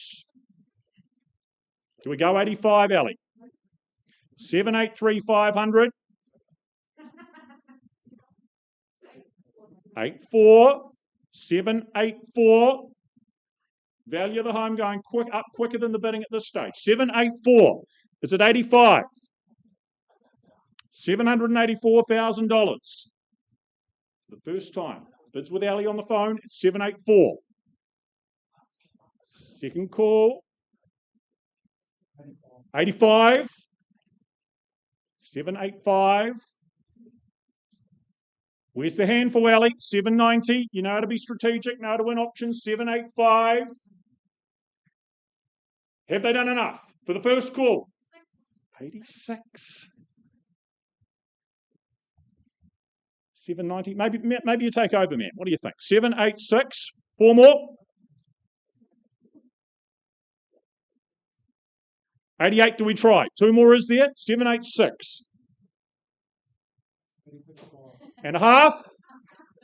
Do we go 85, Ali? 783,500. 84. 784. Value of the home going up quicker than the bidding at this stage. 784. Is it 85? $784,000. The first time. Bids with Ali on the phone. It's 784. Second call. 85. 785. Where's the hand for Ali? 790. You know how to be strategic, know how to win options. 785. Have they done enough for the first call? 86. 790. Maybe you take over, man. What do you think? 786. Four more. 88, do we try? Two more is there? 786. And a half?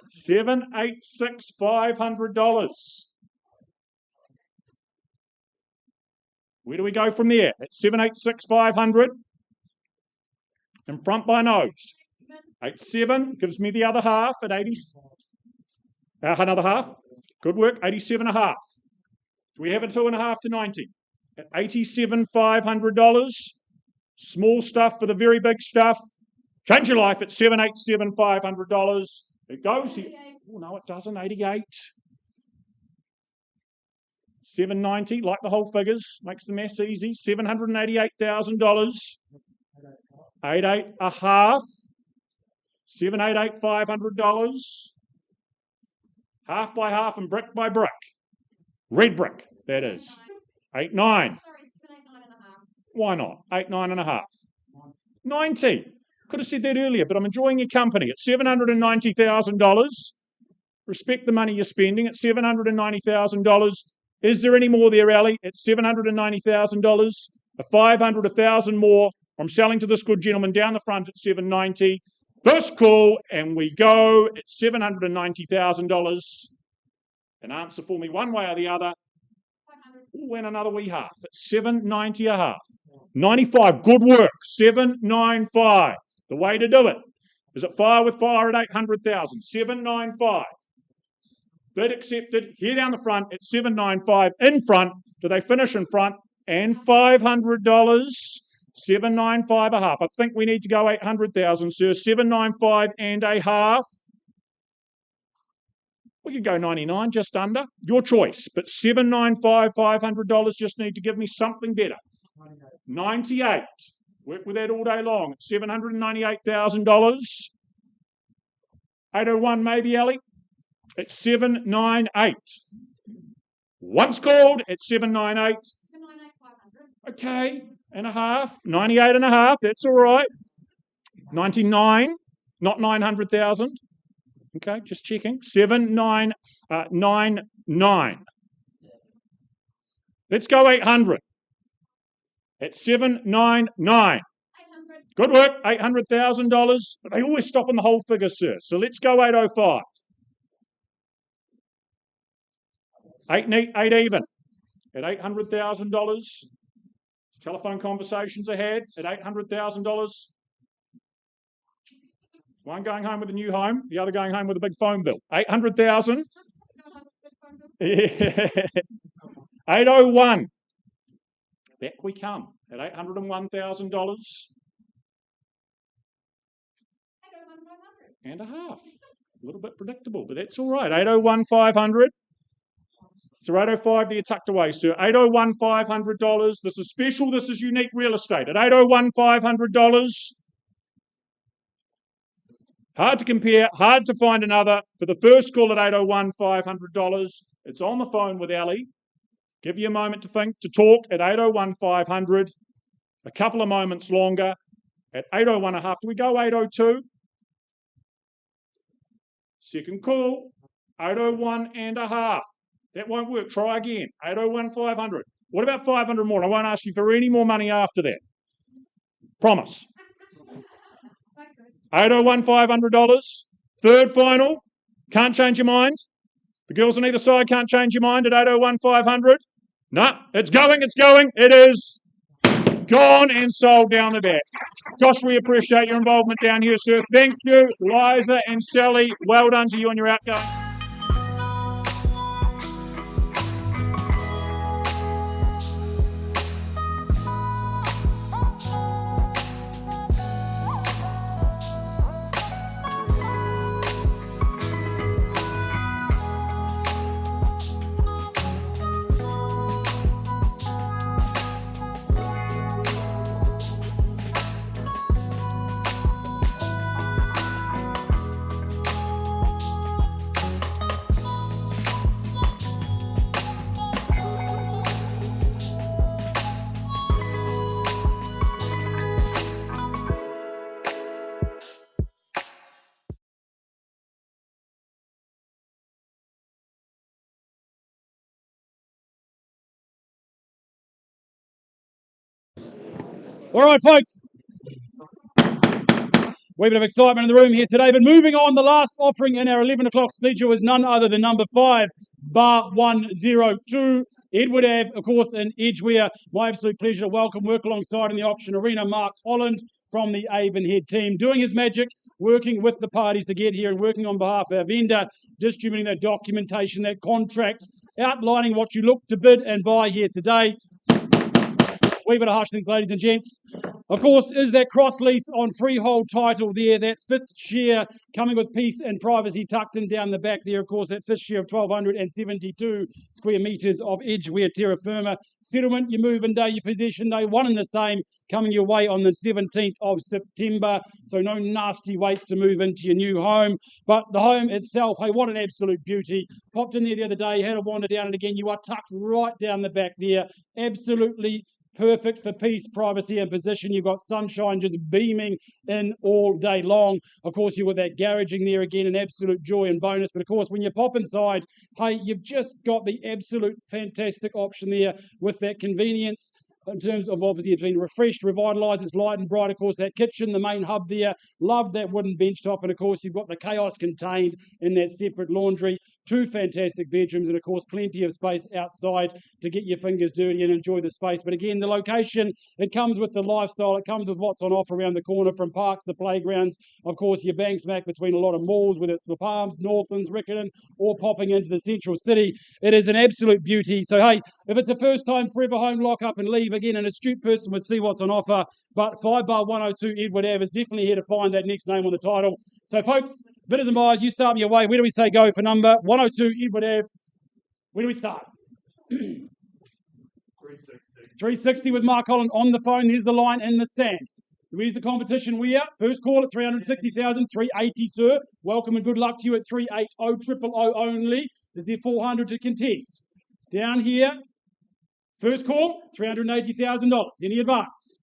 $786,500. Where do we go from there? At 786,500. In front by nose. 87 gives me the other half at 80. Another half. Good work. 87 and a half. Do we have a 2.5 to 90? At $87,500. Small stuff for the very big stuff. Change your life at $787,500. It goes here. Oh, no, it doesn't. 88. 790, like the whole figures, makes the maths easy. $788,000. $8.5. 788 $500. Half by half and brick by brick. Red brick, that is. 8.9. Sorry, 789.5. Why not? 8.9.5. 90. Could have said that earlier, but I'm enjoying your company. It's $790,000. Respect the money you're spending. It's $790,000. Is there any more there, Ali? It's $790,000. A 500, 1,000 more. I'm selling to this good gentleman down the front at $790. First call, and we go at $790,000. An answer for me one way or the other. Win another wee half at 790 a half. 95, good work. 795. The way to do it. Is it fire with fire at 800,000? 795. Bid accepted. Here down the front at 795. In front. Do they finish in front? And $500. 795 a half. I think we need to go 800,000, sir. 795 and a half. We could go 99, just under. Your choice. But 795, $500, just need to give me something better. 98. Work with that all day long. $798,000. 801 maybe, Ali? At 798. Once called at 798. 798, 500. Okay, and a half. 98 and a half, that's all right. 99, not 900,000. Okay, just checking. 7999. Let's go 800. At 799. 800. Good work, $800,000. But they always stop on the whole figure, sir. So let's go 805. 8 neat, 8 even. At $800,000. Telephone conversations ahead at $800,000. One going home with a new home, the other going home with a big phone bill. 800,000. 801. Back we come at $801,000 and a half. A little bit predictable, but that's all right. 801, 500. So 805 there tucked away, sir. 801, $500. This is special. This is unique real estate. At 801, $500. Hard to compare, hard to find another. For the first call at 801, $500. It's on the phone with Ali. Give you a moment to think, to talk at 801, $500. A couple of moments longer at 801 and a half. Do we go 802? Second call, 801 and a half. That won't work. Try again. 801, 500. What about 500 more? I won't ask you for any more money after that. Promise. 801, $500. Third final. Can't change your mind. The girls on either side can't change your mind at 801, 500. No, it's going. It is gone and sold down the back. Gosh, we appreciate your involvement down here, sir. Thank you, Liza and Sally. Well done to you on your outgoing. All right, folks. Wee bit of excitement in the room here today, but moving on, the last offering in our 11 o'clock feature was none other than number 5, bar 102. Edward Ave, of course, in Edgware. My absolute pleasure to welcome, work alongside in the auction arena, Mark Holland from the Avonhead team, doing his magic, working with the parties to get here and working on behalf of our vendor, distributing that documentation, that contract, outlining what you look to bid and buy here today. Wee bit of hush things, ladies and gents. Of course, is that cross lease on freehold title there, that fifth share coming with peace and privacy tucked in down the back there. Of course, that fifth share of 1,272 square metres of Edgeware terra firma settlement. Your move-in day, your possession day, one and the same, coming your way on the 17th of September. So no nasty waits to move into your new home. But the home itself, hey, what an absolute beauty. Popped in there the other day, had a wander down, and again, you are tucked right down the back there. Absolutely perfect for peace, privacy and position. You've got sunshine just beaming in all day long. Of course, you've got that garaging there again, an absolute joy and bonus. But of course, when you pop inside, hey, you've just got the absolute fantastic option there with that convenience in terms of obviously it's been refreshed, revitalised, it's light and bright. Of course, that kitchen, the main hub there, love that wooden bench top. And of course, you've got the chaos contained in that separate laundry. Two fantastic bedrooms and, of course, plenty of space outside to get your fingers dirty and enjoy the space. But again, the location, it comes with the lifestyle. It comes with what's on offer around the corner from parks to playgrounds. Of course, you're bang smack between a lot of malls, whether it's the Palms, Northlands, Riccarton, or popping into the central city. It is an absolute beauty. So, hey, if it's a first-time forever home lock up and leave, again, an astute person would see what's on offer. But 5 bar 102 Edward Ave is definitely here to find that next name on the title. So, folks, bidders and buyers, you start me your way. Where do we say go for number 102 Edward Ave? Where do we start? 360 with Mark Holland on the phone. There's the line in the sand. Where's the competition? We are first call at 360,000, 380, sir. Welcome and good luck to you at 380 000 only. Is there 400 to contest? Down here, first call, $380,000. Any advance?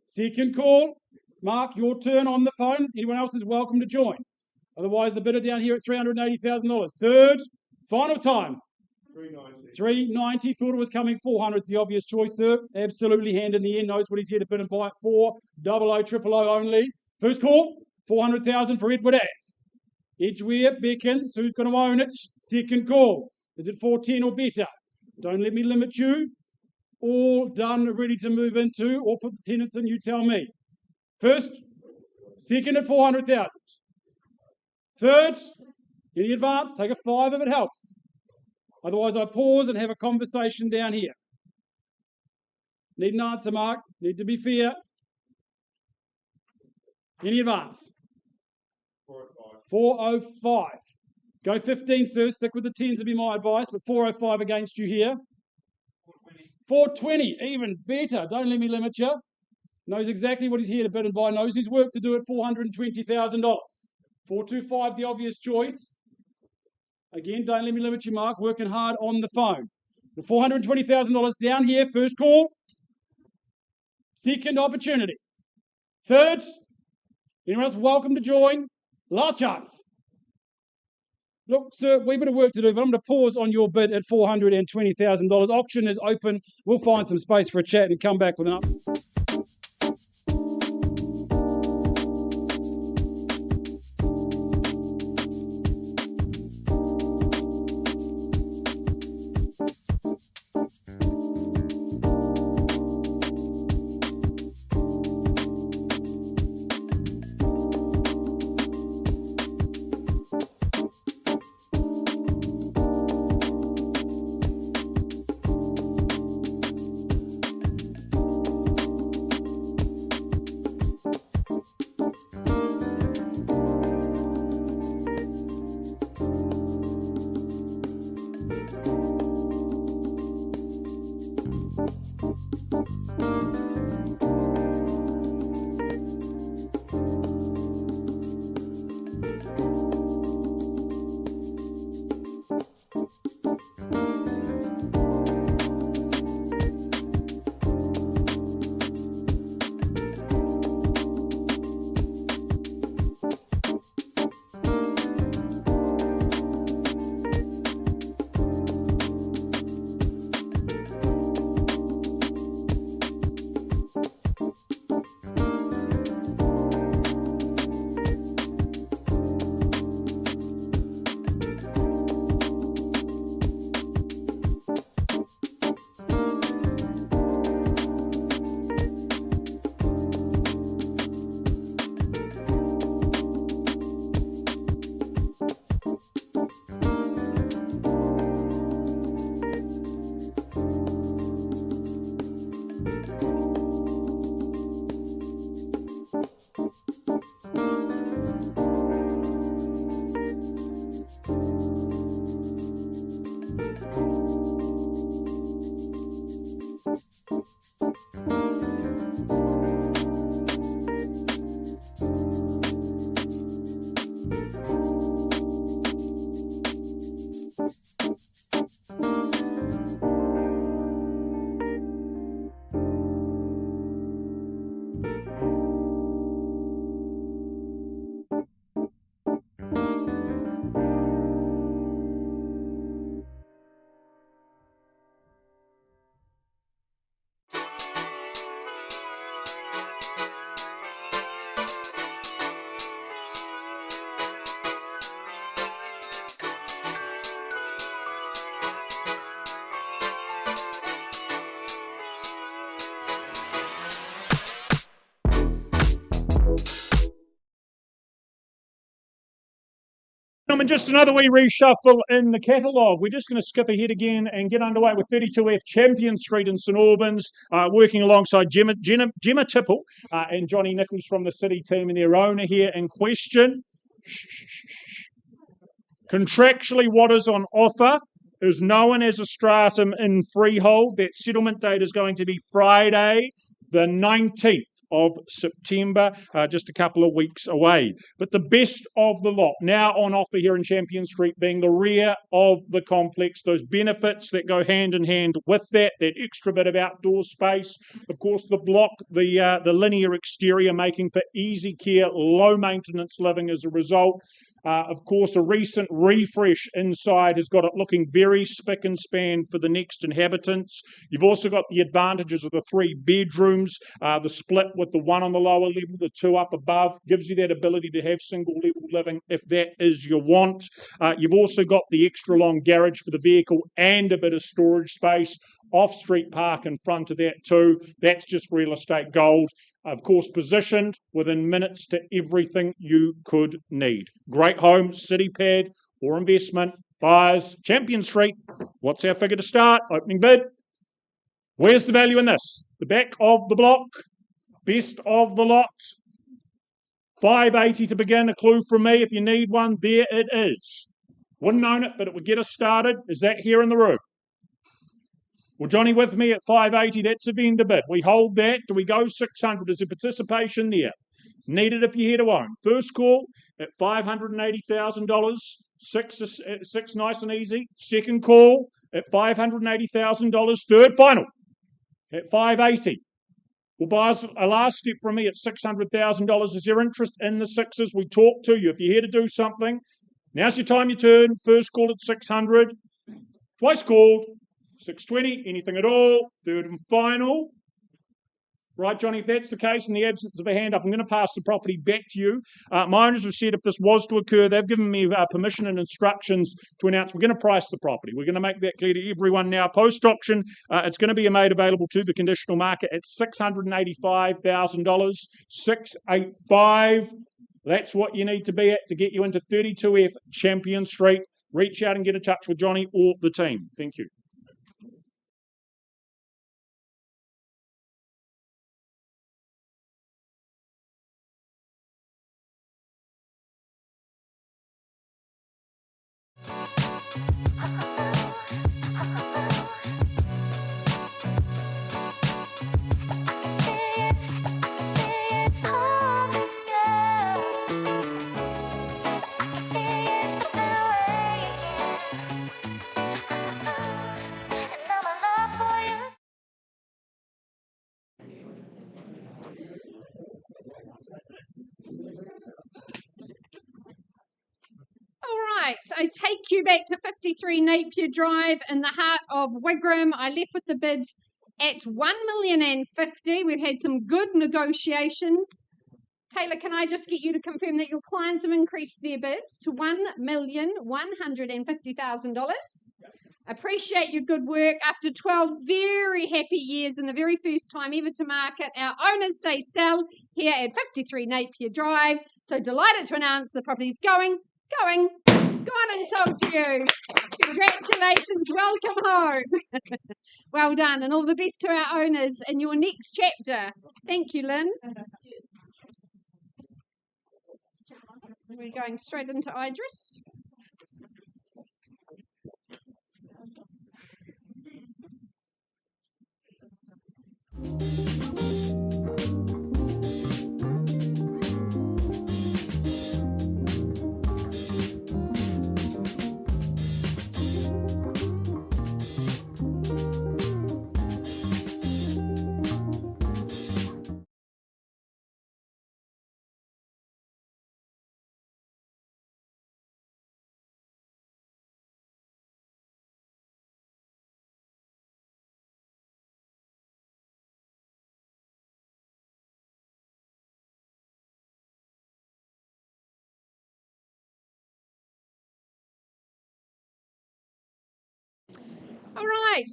Second call, Mark, your turn on the phone. Anyone else is welcome to join. Otherwise, the bidder down here at $380,000. Third, final time. 390. Thought it was coming 400. The obvious choice, sir. Absolutely hand in the end. Knows what he's here to bid and buy it for. 00 000 only. First call, 400,000 for Edward Ave. Edgeware beckons. Who's going to own it? Second call. Is it 410 or better? Don't let me limit you. All done, ready to move into, or put the tenants in, you tell me. First, second at 400,000. Third, any advance, take a 5 if it helps. Otherwise, I pause and have a conversation down here. Need an answer, Mark. Need to be fair. Any advance? 405. Go 15, sir. Stick with the 10s would be my advice, but 405 against you here. 420, even better. Don't let me limit you. Knows exactly what he's here to bid and buy. Knows his work to do at $420,000. 425, the obvious choice. Again, don't let me limit you, Mark. Working hard on the phone. The $420,000 down here. First call. Second opportunity. Third. Anyone else welcome to join? Last chance. Look, sir, we've got a work to do, but I'm going to pause on your bid at $420,000. Auction is open. We'll find some space for a chat and come back with an up. Gentlemen, just another wee reshuffle in the catalogue. We're just going to skip ahead again and get underway with 32F Champion Street in St Albans, working alongside Gemma Tipple and Johnny Nichols from the City team and their owner here in question. Contractually, what is on offer is known as a stratum in freehold. That settlement date is going to be Friday, the 19th of September, just a couple of weeks away. But the best of the lot now on offer here in Champion Street, being the rear of the complex, those benefits that go hand in hand with that extra bit of outdoor space. Of course, the block, the linear exterior, making for easy care, low maintenance living as a result. Of course, a recent refresh inside has got it looking very spick and span for the next inhabitants. You've also got the advantages of the 3 bedrooms, the split with the 1 on the lower level, the 2 up above, gives you that ability to have single level living if that is your want. You've also got the extra long garage for the vehicle and a bit of storage space. Off-street park in front of that too. That's just real estate gold. Of course, positioned within minutes to everything you could need. Great home, city pad or investment. Buyers, Champion Street. What's our figure to start? Opening bid. Where's the value in this? The back of the block. Best of the lot. 580 to begin. A clue from me. If you need one, there it is. Wouldn't own it, but it would get us started. Is that here in the room? Well, Johnny with me at 580, that's a vendor bid. We hold that. Do we go 600? Is there participation there? Need it if you're here to own. First call at $580,000. Six nice and easy. Second call at $580,000. Third final at 580. Well, buyers, a last step from me at $600,000. Is there interest in the sixes? We talk to you. If you're here to do something, now's your time, your turn. First call at 600. Twice called. 620, anything at all, third and final. Right, Johnny, if that's the case, in the absence of a hand up, I'm going to pass the property back to you. My owners have said if this was to occur, they've given me permission and instructions to announce we're going to price the property. We're going to make that clear to everyone now. Post-auction, it's going to be made available to the conditional market at $685,000. $685,000. That's what you need to be at to get you into 32F Champion Street. Reach out and get in touch with Johnny or the team. Thank you. Right, I take you back to 53 Napier Drive in the heart of Wigram. I left with the bid at $1,050,000. We've had some good negotiations. Taylor, can I just get you to confirm that your clients have increased their bid to $1,150,000? Appreciate your good work. After 12 very happy years and the very first time ever to market, our owners say sell here at 53 Napier Drive. So delighted to announce the property's going on and sold to you. Congratulations, welcome home. Well done, and all the best to our owners in your next chapter. Thank you, Lynn. We're going straight into Idris. All right,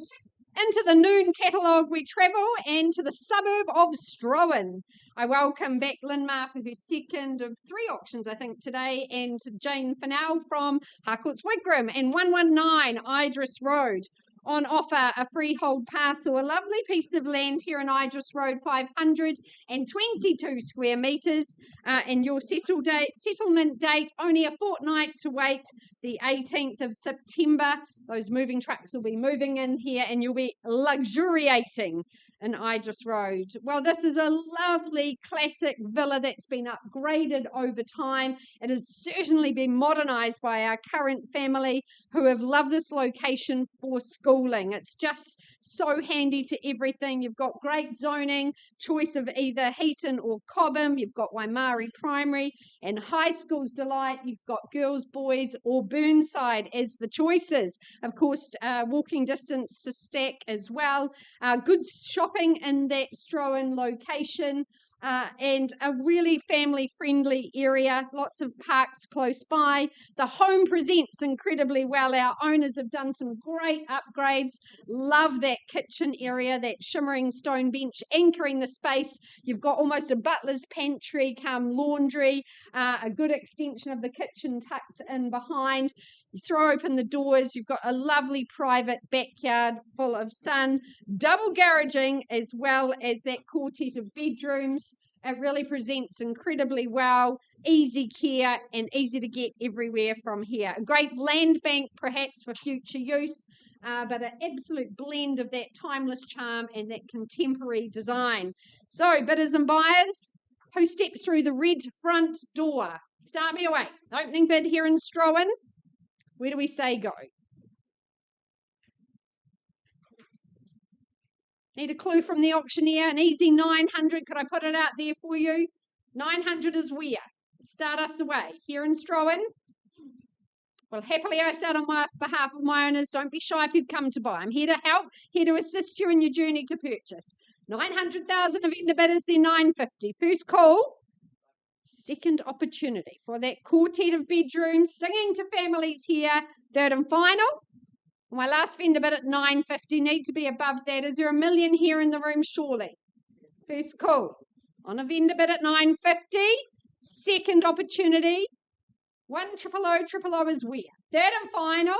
Into the noon catalogue we travel and to the suburb of Strowen. I welcome back Lynn Marfa, who's second of 3 auctions, I think, today, and Jane Fennell from Harcourts Wigram, and 119 Idris Road. On offer, a freehold parcel, a lovely piece of land here in Idris Road, 522 square metres, and your settlement date, only a fortnight to wait, the 18th of September. Those moving trucks will be moving in here and you'll be luxuriating in Idris Road. Well, this is a lovely classic villa that's been upgraded over time. It has certainly been modernised by our current family who have loved this location for schooling. It's just so handy to everything. You've got great zoning, choice of either Heaton or Cobham. You've got Waimari Primary and High School's Delight. You've got Girls, Boys or Burnside as the choices. Of course, walking distance to Stack as well. Good shopping in that Strowen location. And a really family-friendly area, lots of parks close by. The home presents incredibly well. Our owners have done some great upgrades. Love that kitchen area, that shimmering stone bench anchoring the space. You've got almost a butler's pantry come laundry, a good extension of the kitchen tucked in behind. You throw open the doors, you've got a lovely private backyard full of sun, double garaging as well as that quartet of bedrooms. It really presents incredibly well, easy care and easy to get everywhere from here. A great land bank perhaps for future use, but an absolute blend of that timeless charm and that contemporary design. So bidders and buyers, who steps through the red front door? Start me away. Opening bid here in Strowen. Where do we say go? Need a clue from the auctioneer. An easy 900. Could I put it out there for you? 900 is where? Start us away. Here in Strowen. Well, happily I start on behalf of my owners. Don't be shy if you've come to buy. I'm here to help, here to assist you in your journey to purchase. 900,000 of vendor bidders, then 950. First call. Second opportunity for that quartet of bedrooms, singing to families here. Third and final. My last vendor bid at 950, need to be above that. Is there a million here in the room? Surely. First call on a vendor bid at 950. Second opportunity. 10000 is where? Third and final.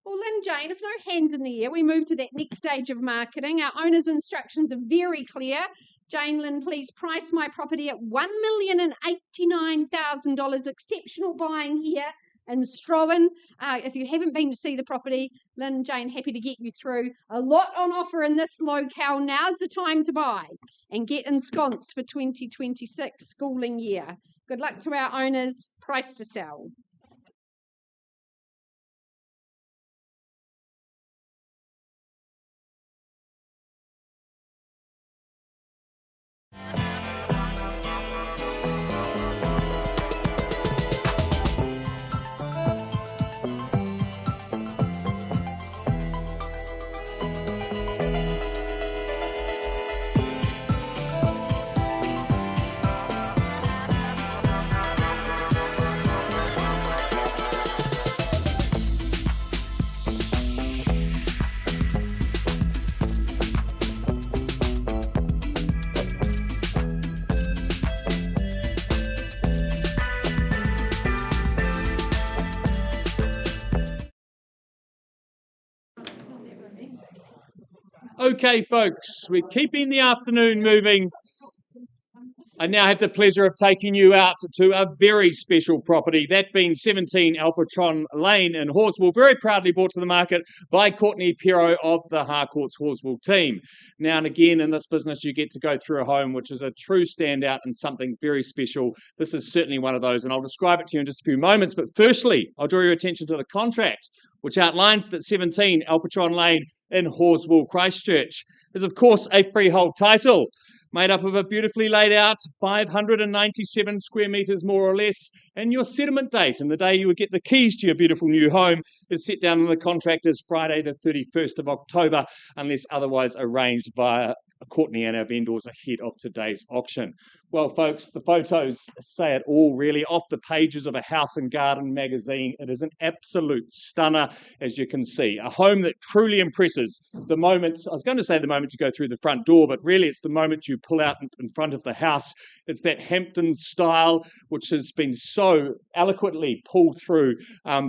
Well, Lynn, Jane, if no hands in the air, we move to that next stage of marketing. Our owner's instructions are very clear. Jane Lynn, please price my property at $1,089,000. Exceptional buying here in Strowen. If you haven't been to see the property, Lynn, Jane, happy to get you through. A lot on offer in this locale. Now's the time to buy and get ensconced for 2026 schooling year. Good luck to our owners. Price to sell. Okay, folks, we're keeping the afternoon moving. I now have the pleasure of taking you out to a very special property, that being 17 Alpatron Lane in Horswell, very proudly brought to the market by Courtney Pero of the Harcourts Horswell team. Now and again in this business, you get to go through a home which is a true standout and something very special. This is certainly one of those, and I'll describe it to you in just a few moments. But firstly, I'll draw your attention to the contract, which outlines that 17 Alpatron Lane in Horswell, Christchurch, is of course a freehold title, made up of a beautifully laid out 597 square metres more or less, and your settlement date and the day you would get the keys to your beautiful new home is set down in the contract as Friday the 31st of October, unless otherwise arranged via Courtney and our vendors ahead of today's auction. Well, folks, the photos say it all, really. Off the pages of a House and Garden magazine, it is an absolute stunner, as you can see. A home that truly impresses the moment, I was going to say the moment you go through the front door, but really it's the moment you pull out in front of the house. It's that Hampton style, which has been so eloquently pulled through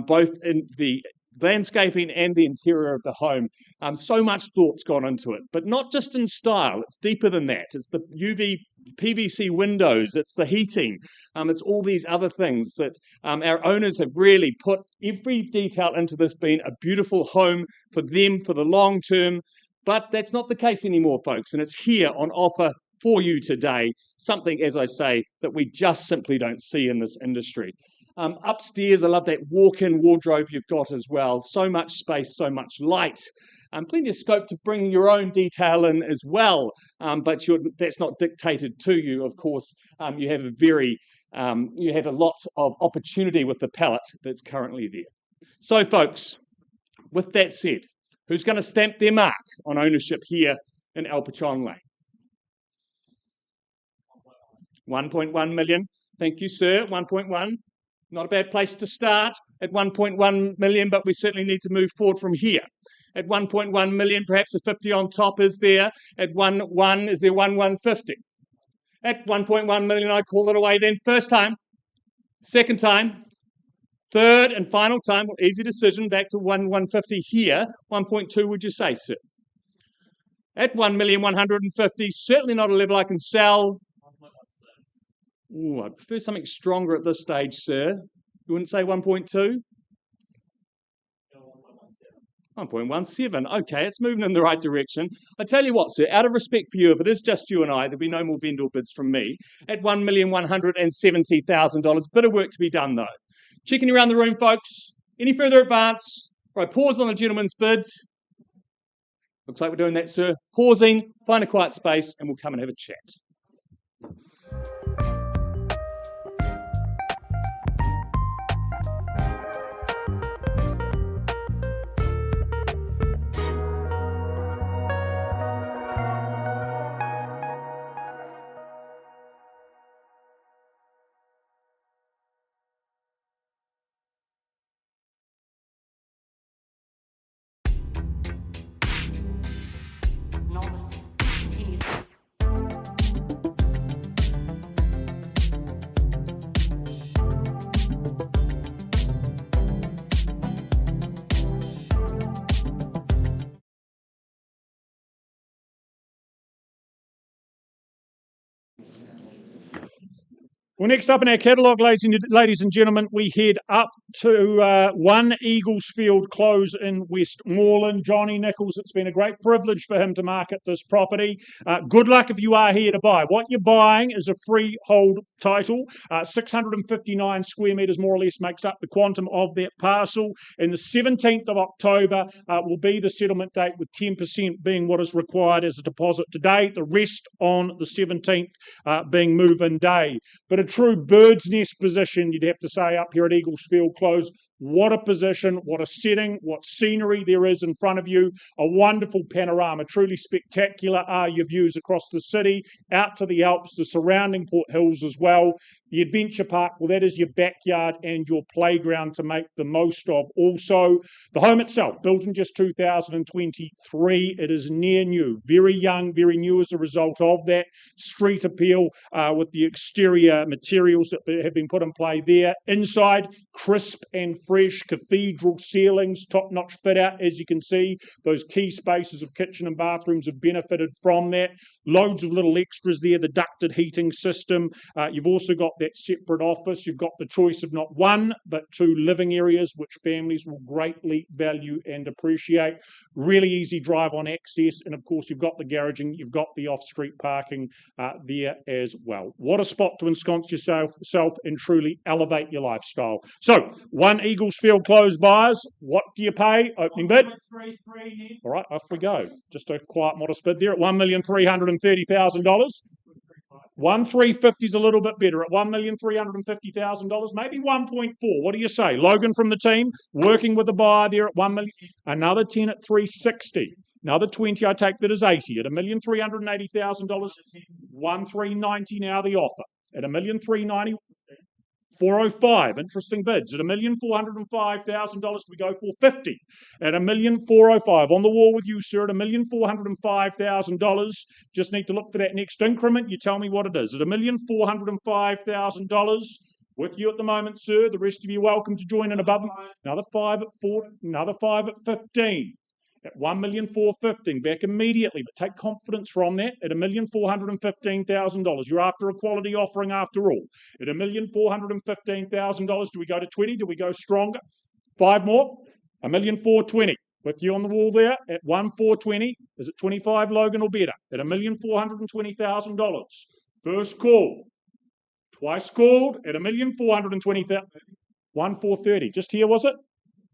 both in the landscaping and the interior of the home. So much thought's gone into it, but not just in style. It's deeper than that. It's the UV PVC windows, it's the heating, it's all these other things that our owners have really put every detail into this being a beautiful home for them for the long term. But that's not the case anymore, folks, and it's here on offer for you today. Something, as I say, that we just simply don't see in this industry. Upstairs, I love that walk-in wardrobe you've got as well. So much space, so much light. Plenty of scope to bring your own detail in as well, but that's not dictated to you. Of course, you have a lot of opportunity with the palette that's currently there. So, folks, with that said, who's going to stamp their mark on ownership here in El Pachon Lane? 1.1 million. Thank you, sir. 1.1. Not a bad place to start at 1.1 million, but we certainly need to move forward from here. At 1.1 million, perhaps a 50 on top is there. At 1.1, is there 150? At 1.1 million, I call it away then. First time, second time, third and final time. Well, easy decision, back to 150 here. 1.2, would you say, sir? At 1,150,000, certainly not a level I can sell. Ooh, I prefer something stronger at this stage, sir. You wouldn't say 1.2? 1.17. Okay, it's moving in the right direction. I tell you what, sir, out of respect for you, if it is just you and I, there'll be no more vendor bids from me. At $1,170,000, bit of work to be done, though. Checking around the room, folks. Any further advance? Right, pause on the gentleman's bid. Looks like we're doing that, sir. Pausing, find a quiet space, and we'll come and have a chat. Well, next up in our catalogue, ladies and gentlemen, we head up to One Eaglesfield Close in Westmoreland. Johnny Nichols, it's been a great privilege for him to market this property. Good luck if you are here to buy. What you're buying is a freehold title. 659 square metres more or less makes up the quantum of that parcel. And the 17th of October will be the settlement date, with 10% being what is required as a deposit today. The rest on the 17th being move-in day. But a true bird's nest position, you'd have to say, up here at Eaglesfield Close. What a position, what a setting, what scenery there is in front of you. A wonderful panorama. Truly spectacular are your views across the city, out to the Alps, the surrounding Port Hills as well. The adventure park, well, that is your backyard and your playground to make the most of. Also, the home itself, built in just 2023. It is near new, very young, very new as a result of that. Street appeal with the exterior materials that have been put in play there. Inside, crisp and fresh cathedral ceilings, top-notch fit-out, as you can see. Those key spaces of kitchen and bathrooms have benefited from that. Loads of little extras there, the ducted heating system. You've also got that separate office. You've got the choice of not one, but two living areas, which families will greatly value and appreciate. Really easy drive-on access. And, of course, you've got the garaging. You've got the off-street parking there as well. What a spot to ensconce yourself and truly elevate your lifestyle. So, One Eaglesfield Close buyers, what do you pay? Opening bid? All right, off we go. Just a quiet, modest bid there at $1,330,000. 1,350 is a little bit better at $1,350,000, maybe 1.4. What do you say? Logan from the team working with the buyer there at 1 million. Another 10 at 360. Another 20, I take that as 80 at $1,380,000. 1,390 now the offer at $1,390,000. 405, interesting bids at $1,405,000. We go for 50 at $1,405. On the wall with you, sir, at $1,405,000. Just need to look for that next increment. You tell me what it is. At $1,405,000. With you at the moment, sir. The rest of you welcome to join in above. Another 5 at 4, another 5 at 15. At $1,415,000, back immediately, but take confidence from that at $1,415,000. You're after a quality offering after all. At $1,415,000, do we go to 20? Do we go stronger? 5 more? $1,420,000. With you on the wall there at $1,420,000. Is it 25, Logan, or better? At $1,420,000. First call. Twice called at $1,420,000. 1,430. Just here, was it?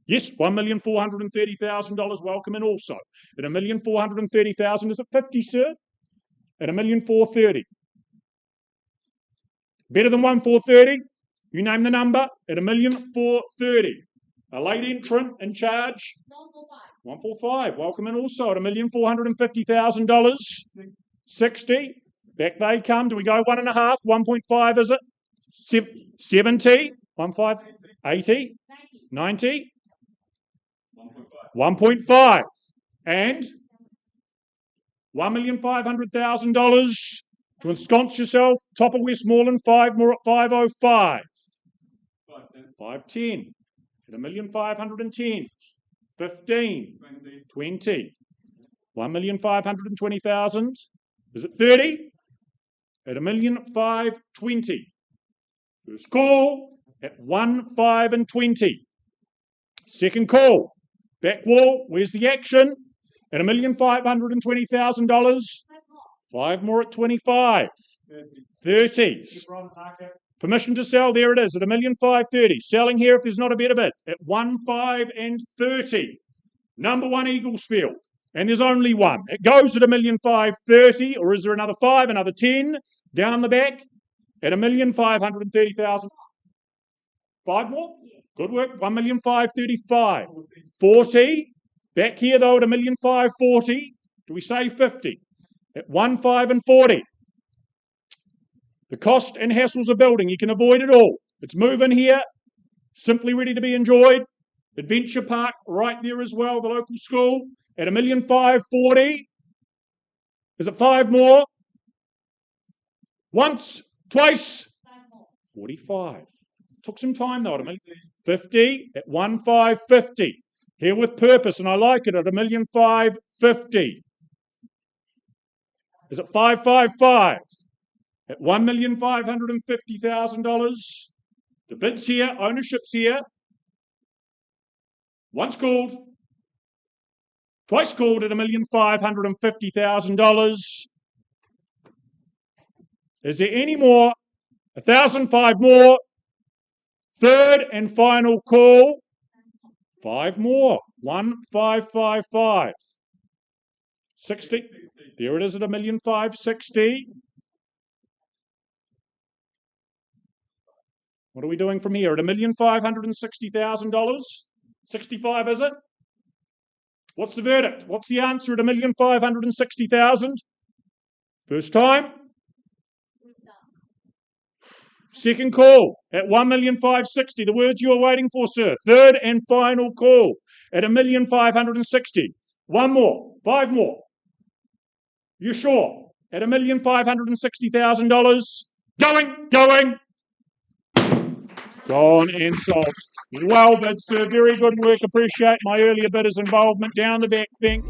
Yes, $1,430,000. Welcome in also. At $1,430,000, is it 50, sir? At $1,430,000. Better than 1,430? You name the number. At $1,430,000. A late entrant in charge. 145. Welcome in also at $1,450,000. 60. Back they come. Do we go 1.5? 1.5 is it? 70. 1.5. 80. 90. 1.5 and $1,500,000 to ensconce yourself. Top of Westmoreland, 5 more at 505. 510 at $1,510,000. 15. 20. 1,520,000. Is it 30? At $1,520,000. First call at 1,520,000. Second call. Back wall, where's the action? At $1,520,000. 5 more at 25. 30. Permission to sell, there it is, at $1,530,000. Selling here if there's not a better bid. At 1,530,000. Number 1 Eaglesfield. And there's only one. It goes at $1,530,000, or is there another 5, another 10? Down the back at $1,530,000. 5 more? Good work. $1,535,000. 40. Back here though at $1,540,000. Do we say 50? At 1,540,000. The cost and hassles of building, you can avoid it all. It's moving here, simply ready to be enjoyed. Adventure Park right there as well, the local school at $1,540,000. Is it 5 more? Once, twice. 45. Took some time though. 50 at 1,550. Here with purpose, and I like it at $1,550,000. Is it 555? At $1,550,000. The bid's here, ownership's here. Once called, twice called at $1,550,000. Is there any more? 1,005 more. Third and final call. 5 more. 1,555. 60. There it is at $1,560,000. What are we doing from here? At $1,560,000? 65, is it? What's the verdict? What's the answer at $1,560,000? First time? Second call at $1,560,000. The words you are waiting for, sir. Third and final call at $1,560,000. 1 more. 5 more. You sure? At $1,560,000. Going. Gone and sold. Well bid, sir. Very good work. Appreciate my earlier bidders' involvement. Down the back thing.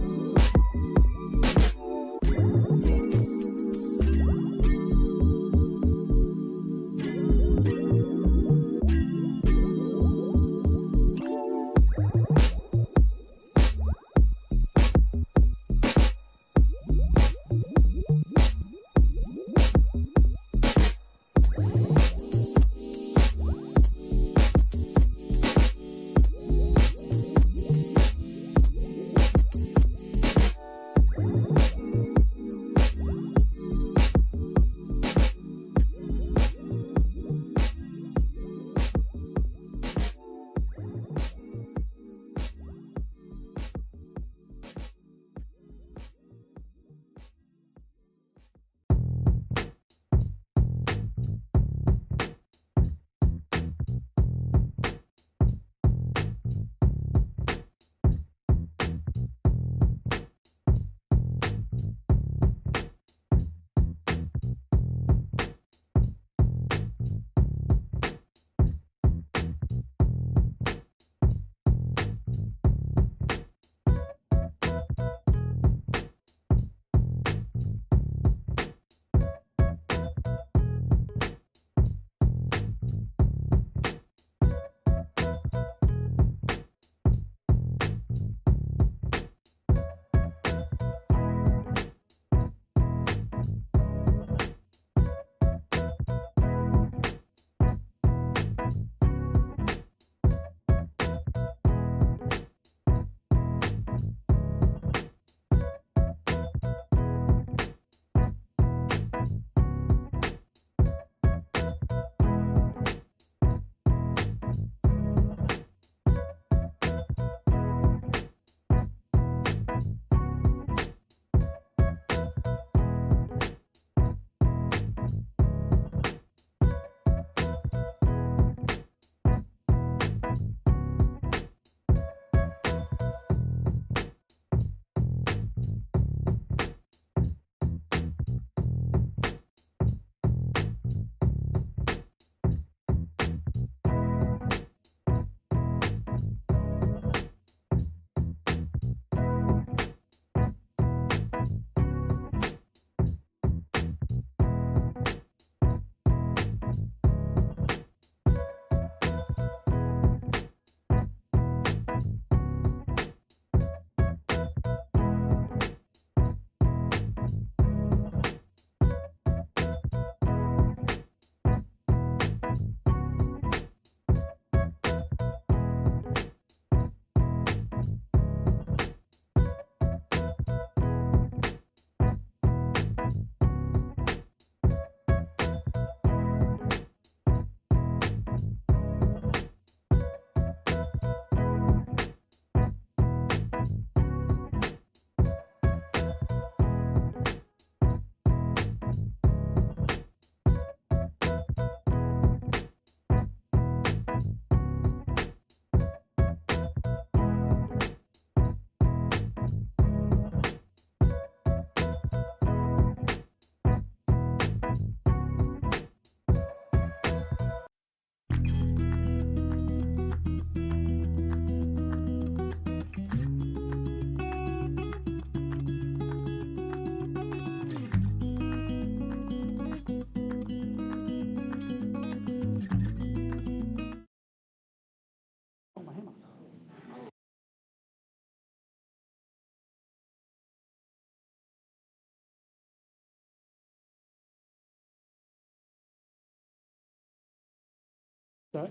All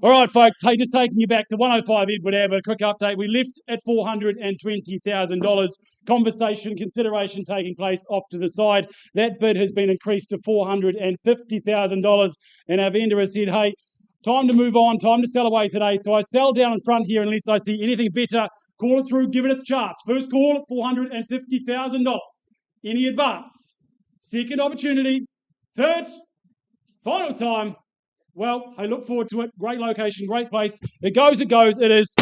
right, folks. Hey, just taking you back to 105 Edward Abbott. A quick update. We left at $420,000. Conversation, consideration taking place off to the side. That bid has been increased to $450,000. And our vendor has said, hey, time to move on, time to sell away today. So I sell down in front here unless I see anything better. Call it through, give it its chance. First call at $450,000. Any advance? Second opportunity. Third. Final time. Well, I look forward to it. Great location, great place. It goes, it is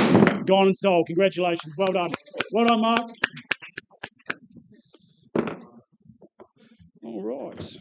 gone and sold. Congratulations. Well done. Well done, Mark. All right.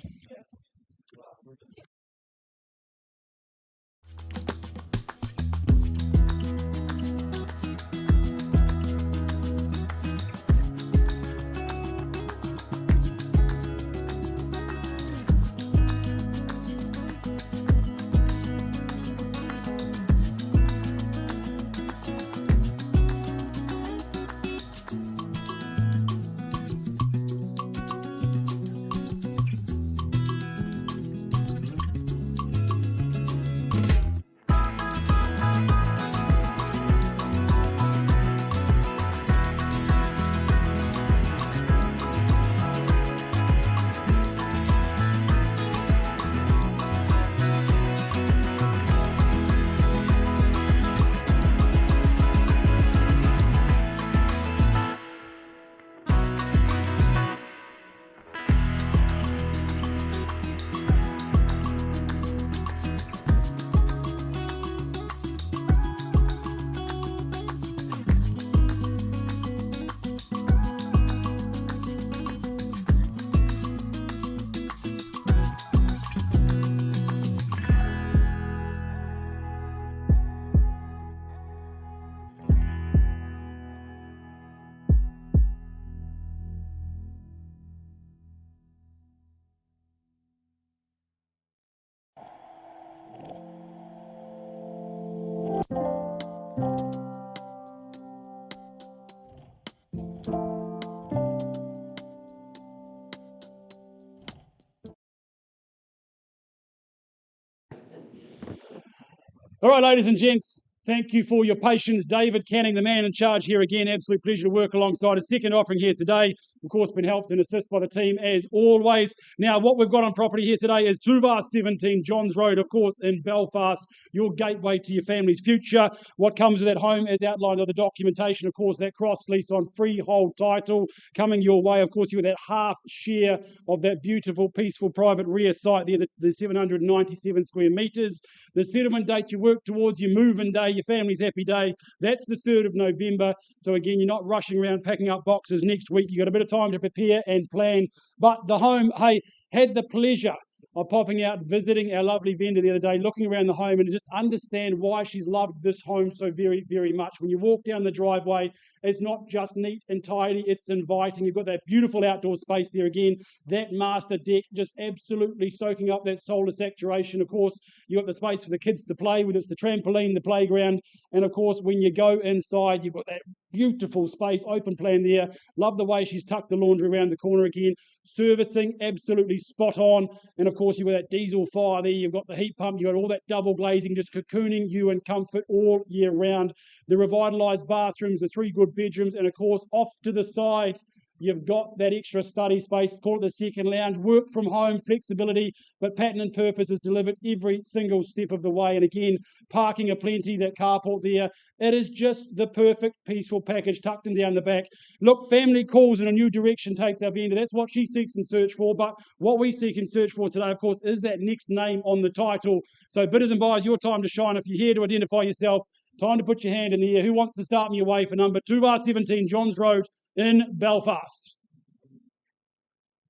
All right, ladies and gents, thank you for your patience. David Canning, the man in charge here again. Absolute pleasure to work alongside. A second offering here today. Of course, been helped and assisted by the team as always. Now, what we've got on property here today is 2/17 Johns Road, of course, in Belfast, your gateway to your family's future. What comes with that home is outlined on the documentation. Of course, that cross lease on freehold title coming your way. Of course, you have that half share of that beautiful, peaceful, private rear site there, the 797 square metres. The settlement date you work towards, your move-in day, your family's happy day, that's the 3rd of November. So again, you're not rushing around packing up boxes next week. You've got a bit of time to prepare and plan. But the home, hey, had the pleasure of popping out, visiting our lovely vendor the other day, looking around the home and just understand why she's loved this home so very, very much. When you walk down the driveway, it's not just neat and tidy, it's inviting. You've got that beautiful outdoor space there again, that master deck just absolutely soaking up that solar saturation. Of course, you've got the space for the kids to play, whether it's the trampoline, the playground, and of course, when you go inside, you've got that beautiful space, open plan there. Love the way she's tucked the laundry around the corner again. Servicing, absolutely spot on. And of course, you've got that diesel fire there. You've got the heat pump. You've got all that double glazing, just cocooning you in comfort all year round. The revitalised bathrooms, the 3 good bedrooms, and of course, off to the side, you've got that extra study space, call it the second lounge, work from home, flexibility, but pattern and purpose is delivered every single step of the way. And again, parking aplenty, that carport there. It is just the perfect peaceful package tucked in down the back. Look, family calls in a new direction takes our vendor. That's what she seeks and search for. But what we seek and search for today, of course, is that next name on the title. So bidders and buyers, your time to shine. If you're here to identify yourself, time to put your hand in the air. Who wants to start me away for number 2/17 Johns Road in Belfast?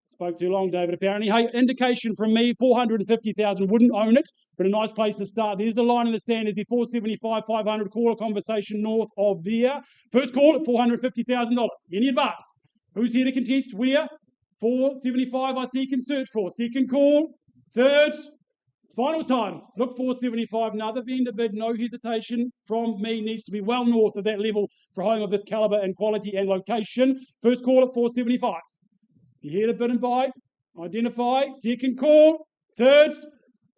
Spoke too long, David, apparently. Hey, indication from me, 450,000, wouldn't own it, but a nice place to start. There's the line in the sand. Is the 475, 500, call a conversation north of there. First call at $450,000. Any advance? Who's here to contest? Where? 475, I seek and search for. Second call. Third. Final time. Look, 475. Another vendor bid. No hesitation from me. Needs to be well north of that level for a home of this calibre and quality and location. First call at 475. If you're here to bid and buy, identify. Second call. Third.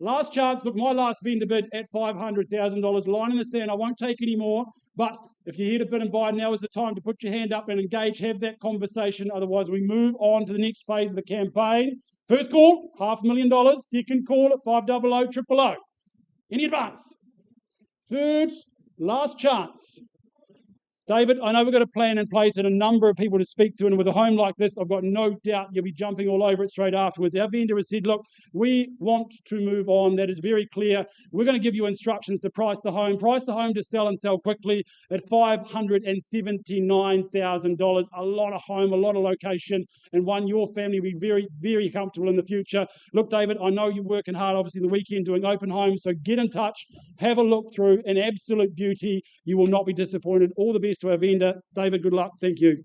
Last chance. Look, my last vendor bid at $500,000. Line in the sand. I won't take any more. But if you're here to bid and buy, now is the time to put your hand up and engage, have that conversation. Otherwise, we move on to the next phase of the campaign. First call, $500,000. Second call at 500 000. Any advance? Third, last chance. David, I know we've got a plan in place and a number of people to speak to, and with a home like this, I've got no doubt you'll be jumping all over it straight afterwards. Our vendor has said, look, we want to move on. That is very clear. We're going to give you instructions to price the home to sell and sell quickly at $579,000. A lot of home, a lot of location, and one your family will be very, very comfortable in the future. Look, David, I know you're working hard, obviously, the weekend doing open homes, so get in touch, have a look through, an absolute beauty. You will not be disappointed. All the best to our vendor. David, good luck. Thank you.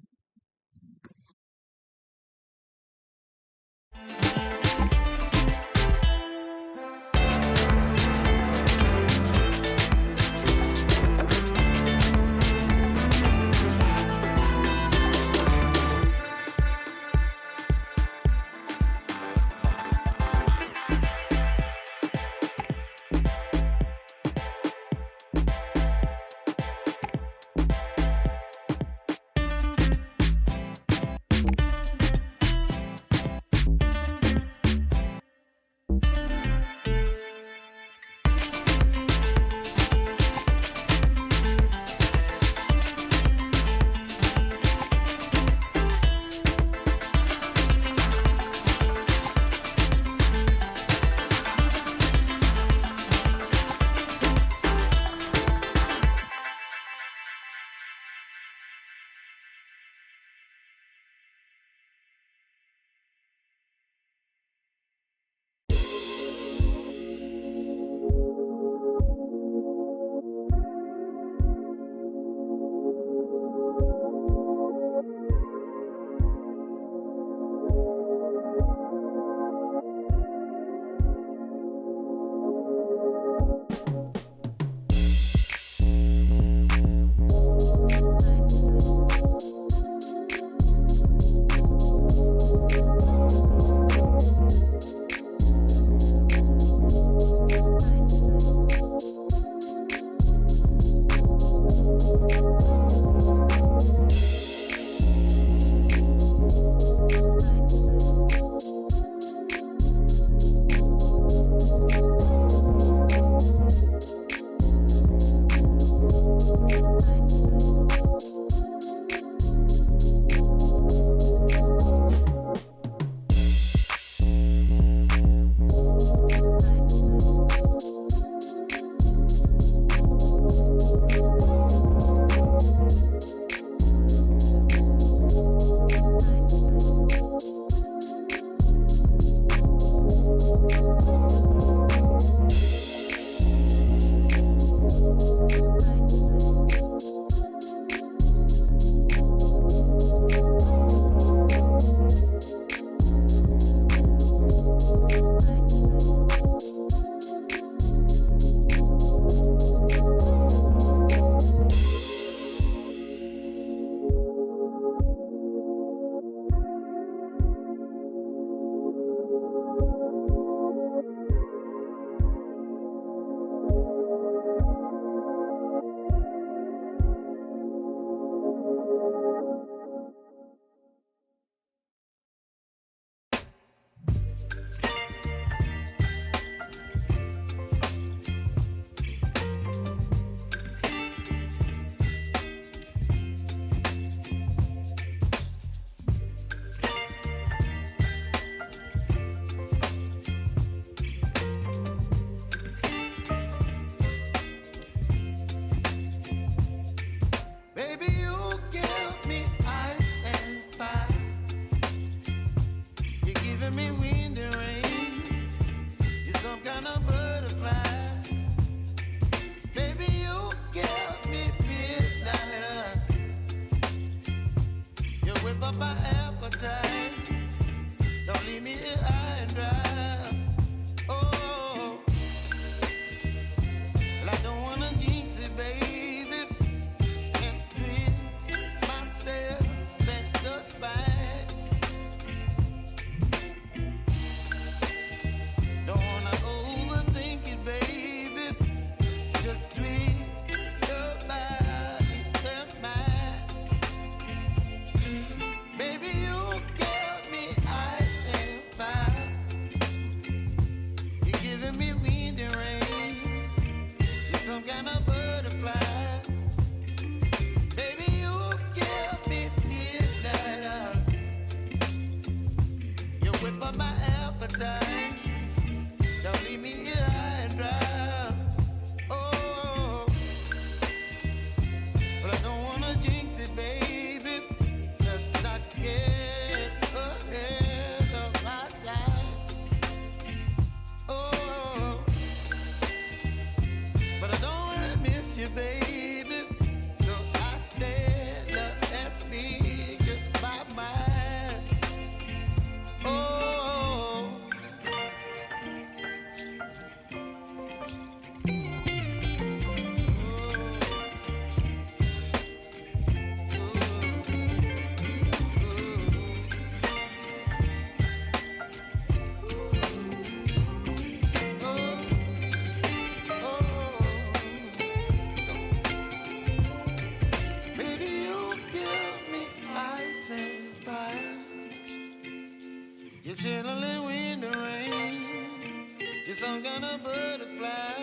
butterfly.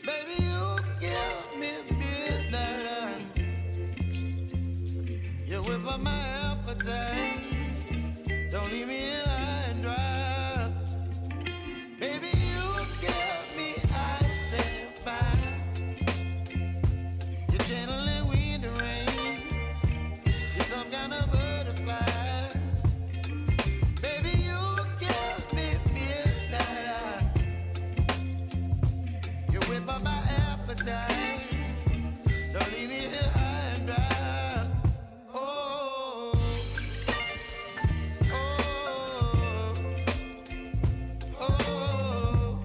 Baby, you give me midnight. You whip up my appetite. Don't leave me here high and dry. Baby, you give me ice and fire. You're channeling wind and rain. You're some kind of butterfly. Baby, you give me midnight. You whip up my appetite. Don't leave me here high and dry. Oh, oh, oh, oh,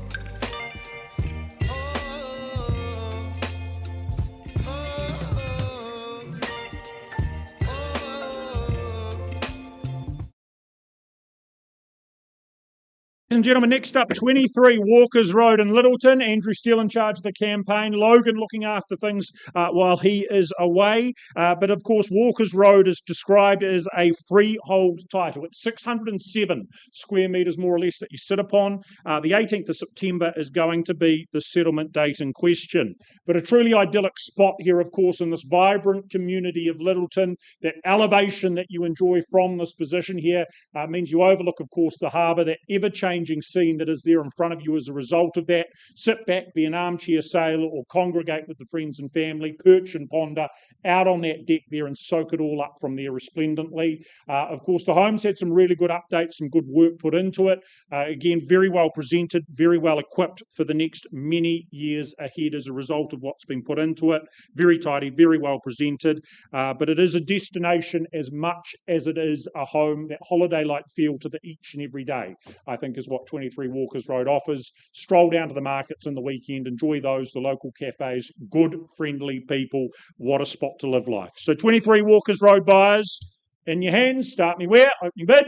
Ladies and gentlemen, next up, 23 Walkers Road in Littleton. Andrew still in charge of the campaign. Logan looking after things while he is away. But of course, Walkers Road is described as a freehold title. It's 607 square metres more or less that you sit upon. The 18th of September is going to be the settlement date in question. But a truly idyllic spot here, of course, in this vibrant community of Littleton. That elevation that you enjoy from this position here means you overlook, of course, the harbour, that ever-changing scene that is there in front of you as a result of that. Sit back, be an armchair sailor, or congregate with the friends and family, perch and ponder out on that deck there and soak it all up from there resplendently. Of course, the home's had some really good updates, some good work put into it. Again, very well presented, very well equipped for the next many years ahead as a result of what's been put into it. Very tidy, very well presented. But it is a destination as much as it is a home. That holiday-like feel to the each and every day, I think, is what 23 Walkers Road offers. Stroll down to the markets in the weekend, enjoy those, the local cafes, good, friendly people. What a spot to live life. So 23 Walkers Road buyers, in your hands, start me where? Opening bid.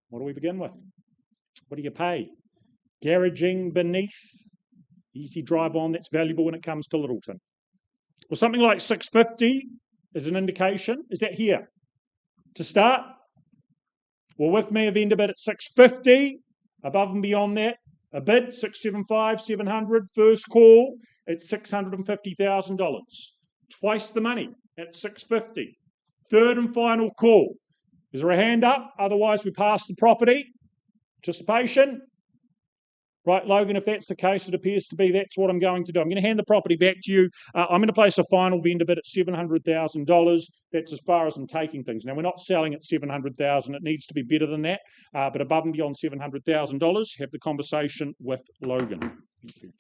What do we begin with? What do you pay? Garaging beneath. Easy drive on, that's valuable when it comes to Littleton. Well, something like 650 is an indication. Is that here? To start? Well, with me, a vendor bid at 650. Above and beyond that, a bid, 675, 700. First call at $650,000. Twice the money at 650. Third and final call. Is there a hand up? Otherwise, we pass the property. Participation? Right, Logan, if that's the case, it appears to be that's what I'm going to do. I'm going to hand the property back to you. I'm going to place a final vendor bid at $700,000. That's as far as I'm taking things. Now, we're not selling at $700,000. It needs to be better than that. But above and beyond $700,000, have the conversation with Logan. Thank you.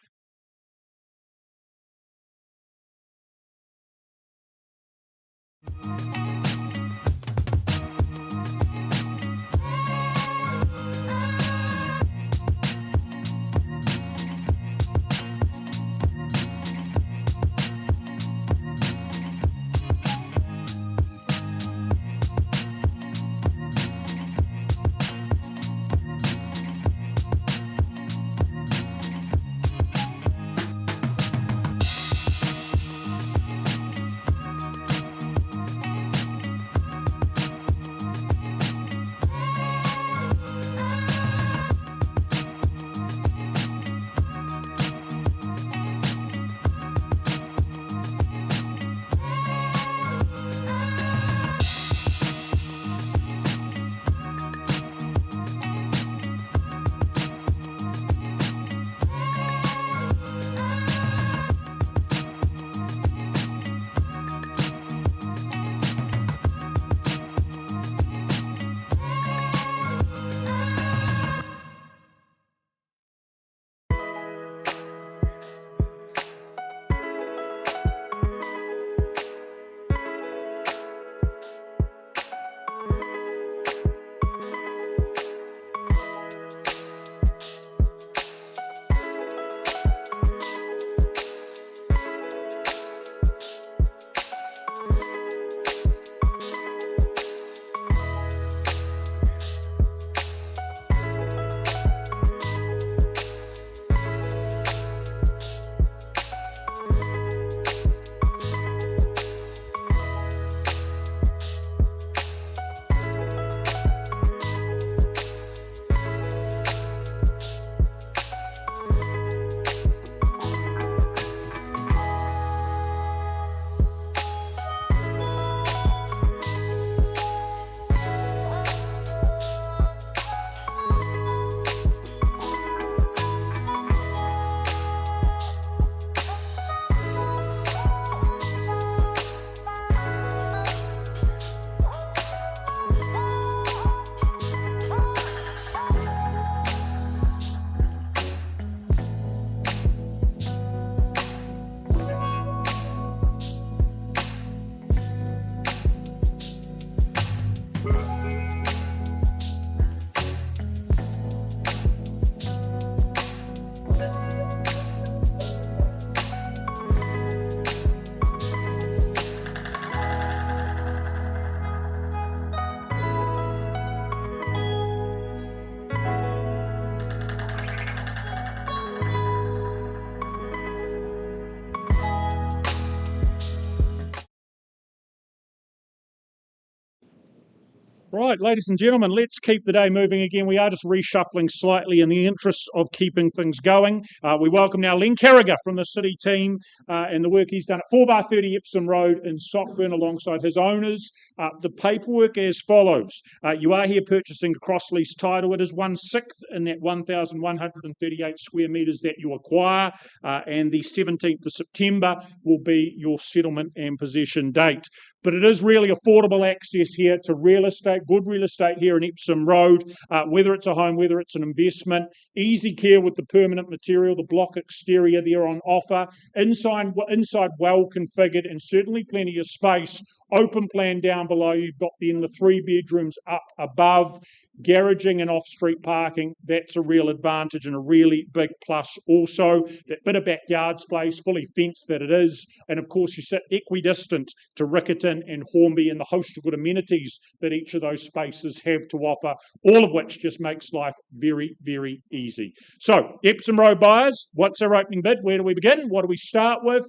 Right, ladies and gentlemen, let's keep the day moving again. We are just reshuffling slightly in the interest of keeping things going. We welcome now Len Carragher from the City team and the work he's done at 4:30 Epsom Road in Sockburn alongside his owners. The paperwork as follows. You are here purchasing a cross-lease title. It is 1/6 in that 1,138 square metres that you acquire, and the 17th of September will be your settlement and possession date. But it is really affordable access here to real estate, good real estate here in Epsom Road, whether it's a home, whether it's an investment. Easy care with the permanent material, the block exterior there on offer. Inside well configured and certainly plenty of space. Open plan down below. You've got then the 3 bedrooms up above. Garaging and off-street parking, that's a real advantage and a really big plus also. That bit of backyard space, fully fenced that it is. And of course, you sit equidistant to Riccarton and Hornby and the host of good amenities that each of those spaces have to offer, all of which just makes life very, very easy. So, Epsom Road buyers, what's our opening bid? Where do we begin? What do we start with?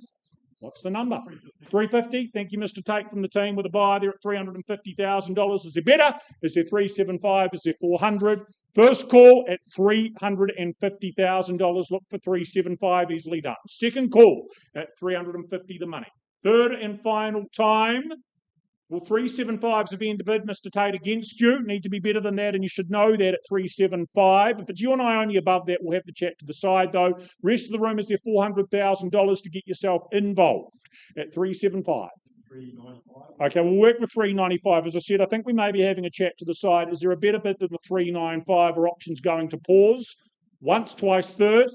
What's the number? 350. Thank you, Mr. Tate from the team with a buy there at $350,000. Is there better? Is there 375? Is there 400? First call at $350,000. Look for 375, easily done. Second call at 350, the money. Third and final time. Well, 375's have ended bid, Mr. Tate, against you. Need to be better than that, and you should know that at 375. If it's you and I only above that, we'll have to chat to the side, though. Rest of the room is there $400,000 to get yourself involved at 375. 395. Okay, we'll work with 395. As I said, I think we may be having a chat to the side. Is there a better bid than the 395, or options going to pause? Once, twice, third.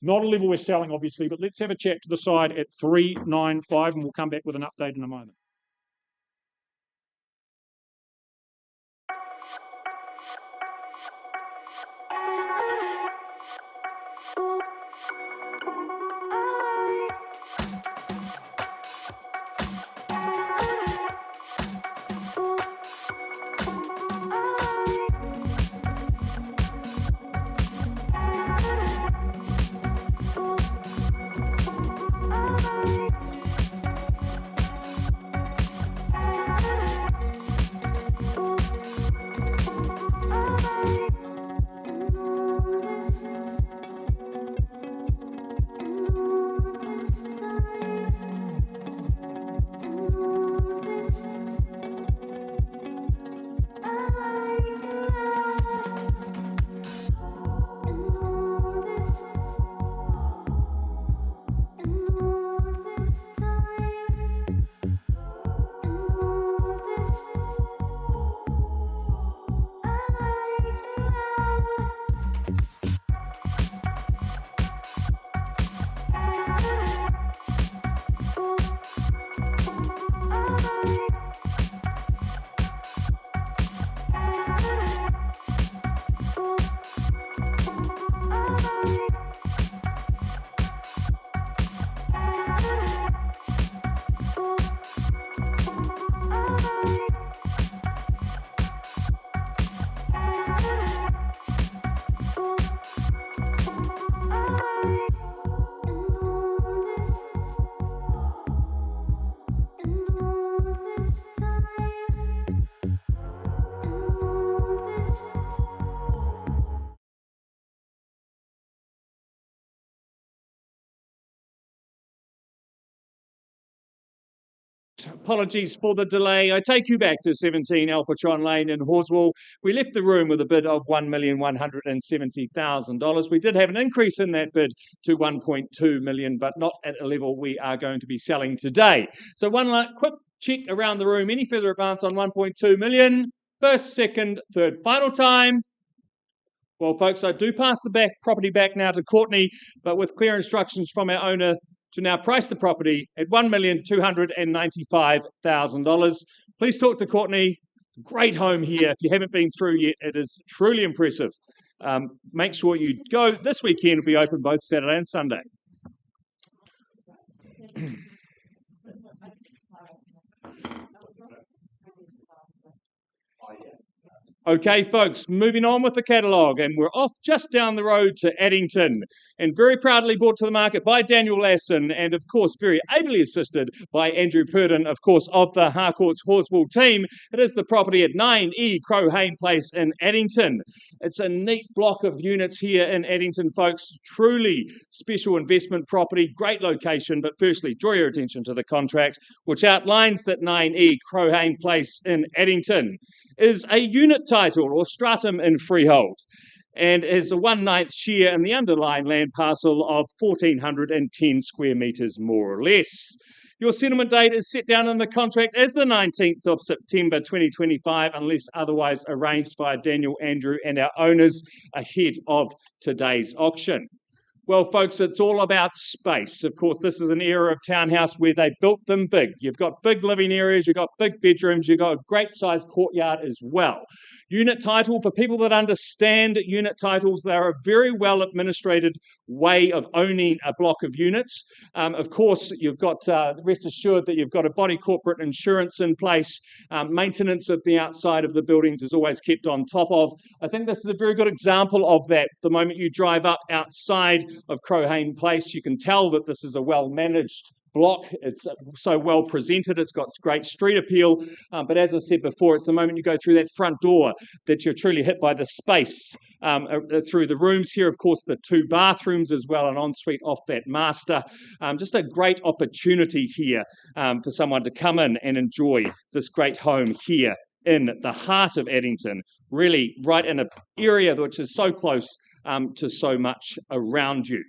Not a level we're selling, obviously, but let's have a chat to the side at 395, and we'll come back with an update in a moment. Apologies for the delay. I take you back to 17 Alpatron Lane in Horswell. We left the room with a bid of $1,170,000. We did have an increase in that bid to $1.2 million, but not at a level we are going to be selling today. So one quick check around the room. Any further advance on $1.2 million? First, second, third, final time. Well, folks, I do pass the property back now to Courtney, but with clear instructions from our owner to now price the property at $1,295,000. Please talk to Courtney. Great home here. If you haven't been through yet, it is truly impressive. Make sure you go. This weekend will be open both Saturday and Sunday. Okay, folks, moving on with the catalogue, and we're off just down the road to Addington, and very proudly brought to the market by Daniel Lasson, and of course very ably assisted by Andrew Purdon, of course, of the Harcourts Horswool team. It is the property at 9E Crowhane Place in Addington. It's a neat block of units here in Addington, folks. Truly special investment property, great location, but firstly, draw your attention to the contract, which outlines that 9E Crowhane Place in Addington is a unit title or stratum in freehold and is a 1/9 share in the underlying land parcel of 1,410 square metres, more or less. Your settlement date is set down in the contract as the 19th of September 2025, unless otherwise arranged by Daniel, Andrew and our owners ahead of today's auction. Well, folks, it's all about space. Of course, this is an era of townhouse where they built them big. You've got big living areas, you've got big bedrooms, you've got a great sized courtyard as well. Unit title, for people that understand unit titles, they're a very well administrated way of owning a block of units. Of course, you've got, rest assured that you've got a body corporate insurance in place. Maintenance of the outside of the buildings is always kept on top of. I think this is a very good example of that. The moment you drive up outside of Crowhane Place, you can tell that this is a well-managed block. It's so well presented, it's got great street appeal, but as I said before, it's the moment you go through that front door that you're truly hit by the space through the rooms here. Of course, the 2 bathrooms as well, an ensuite off that master. Just a great opportunity here for someone to come in and enjoy this great home here in the heart of Addington, really right in an area which is so close to so much around you.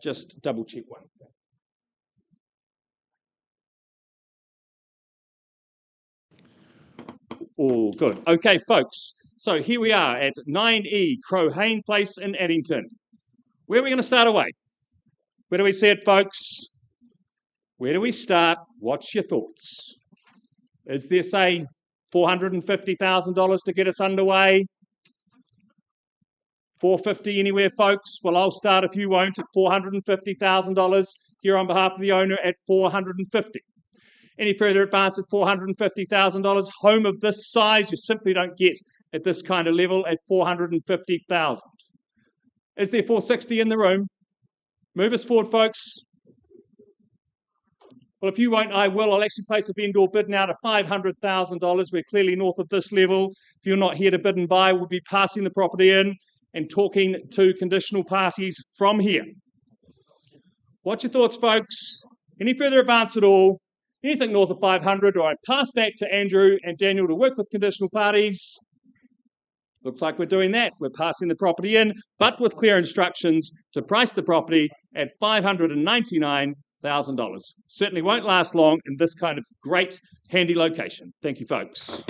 Just double check one. All good. Okay, folks. So here we are at 9E Crowhane Place in Addington. Where are we going to start away? Where do we see it, folks? Where do we start? What's your thoughts? Is there, say, $450,000 to get us underway? $450 anywhere, folks? Well, I'll start if you won't at $450,000 here on behalf of the owner at $450,000. Any further advance at $450,000? Home of this size, you simply don't get at this kind of level at $450,000. Is there $460 in the room? Move us forward, folks. Well, if you won't, I will. I'll actually place a vendor bid now to $500,000. We're clearly north of this level. If you're not here to bid and buy, we'll be passing the property in and talking to conditional parties from here. What's your thoughts, folks? Any further advance at all? Anything north of 500, or I pass back to Andrew and Daniel to work with conditional parties. Looks like we're doing that. We're passing the property in, but with clear instructions to price the property at $599,000. Certainly won't last long in this kind of great, handy location. Thank you, folks.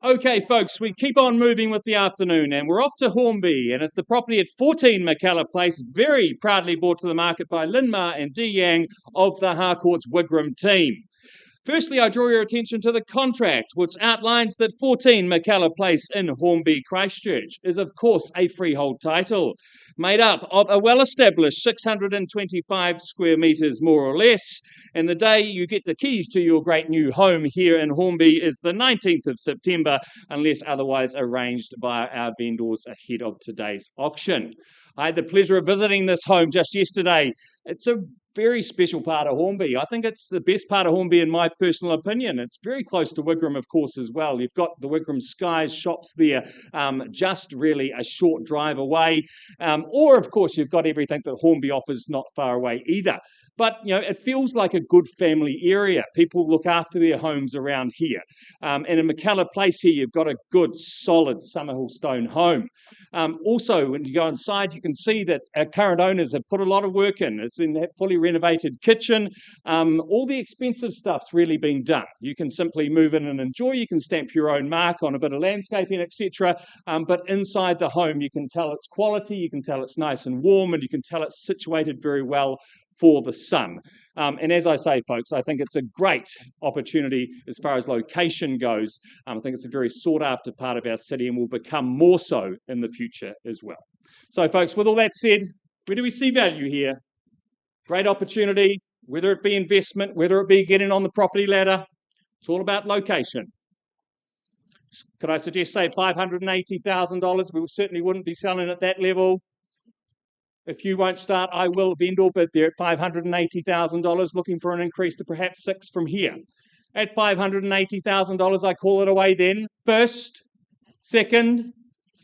Okay, folks, we keep on moving with the afternoon and we're off to Hornby, and it's the property at 14 McKellar Place, very proudly brought to the market by Linmar and Dee Yang of the Harcourts Wigram team. Firstly, I draw your attention to the contract, which outlines that 14 McKellar Place in Hornby, Christchurch, is of course a freehold title, made up of a well-established 625 square metres more or less, and the day you get the keys to your great new home here in Hornby is the 19th of September, unless otherwise arranged by our vendors ahead of today's auction. I had the pleasure of visiting this home just yesterday. It's a very special part of Hornby. I think it's the best part of Hornby in my personal opinion. It's very close to Wigram, of course, as well. You've got the Wigram Skies shops there, just really a short drive away. Or, of course, you've got everything that Hornby offers not far away either. But, you know, it feels like a good family area. People look after their homes around here. And in McKellar Place here, you've got a good, solid Summerhill stone home. Also, when you go inside, you can see that our current owners have put a lot of work in. It's been fully renovated kitchen. All the expensive stuff's really been done. You can simply move in and enjoy. You can stamp your own mark on a bit of landscaping, etc. But inside the home, you can tell it's quality, you can tell it's nice and warm, and you can tell it's situated very well for the sun. And as I say, folks, I think it's a great opportunity as far as location goes. I think it's a very sought after part of our city and will become more so in the future as well. So, folks, with all that said, where do we see value here? Great opportunity, whether it be investment, whether it be getting on the property ladder. It's all about location. Could I suggest, say, $580,000? We certainly wouldn't be selling at that level. If you won't start, I will. Vendor bid there at $580,000, looking for an increase to perhaps $6 from here. At $580,000, I call it away then. First, second,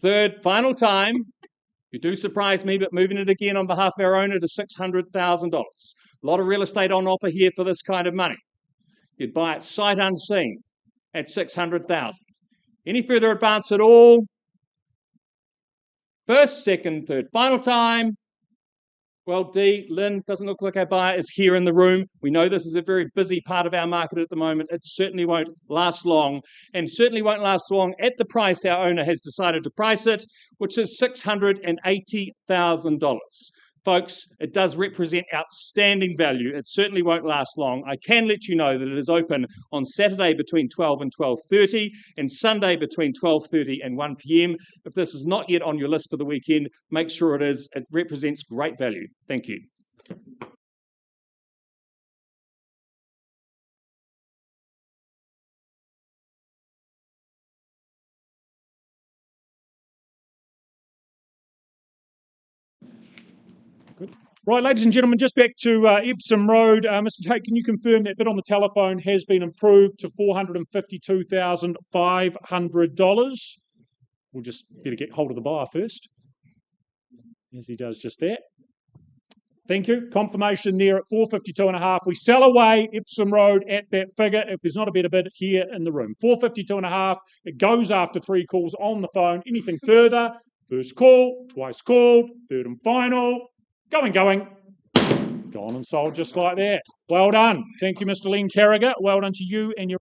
third, final time. You do surprise me, but moving it again on behalf of our owner to $600,000. A lot of real estate on offer here for this kind of money. You'd buy it sight unseen at $600,000. Any further advance at all? First, second, third, final time. Well, Dee, Lynn, doesn't look like our buyer is here in the room. We know this is a very busy part of our market at the moment. It certainly won't last long, and certainly won't last long at the price our owner has decided to price it, which is $680,000. Folks, it does represent outstanding value. It certainly won't last long. I can let you know that it is open on Saturday between 12 and 12:30 and Sunday between 12:30 and 1 p.m. If this is not yet on your list for the weekend, make sure it is. It represents great value. Thank you. Right, ladies and gentlemen, just back to Epsom Road. Mr. Tate, can you confirm that bid on the telephone has been improved to $452,500? We'll just better get hold of the buyer first, as he does just that. Thank you. Confirmation there at $452.5. We sell away Epsom Road at that figure if there's not a better bid here in the room. $452.5. It goes after 3 calls on the phone. Anything further? First call, twice called, third and final. Going. Gone and sold just like that. Well done. Thank you, Mr. Len Carragher. Well done to you and your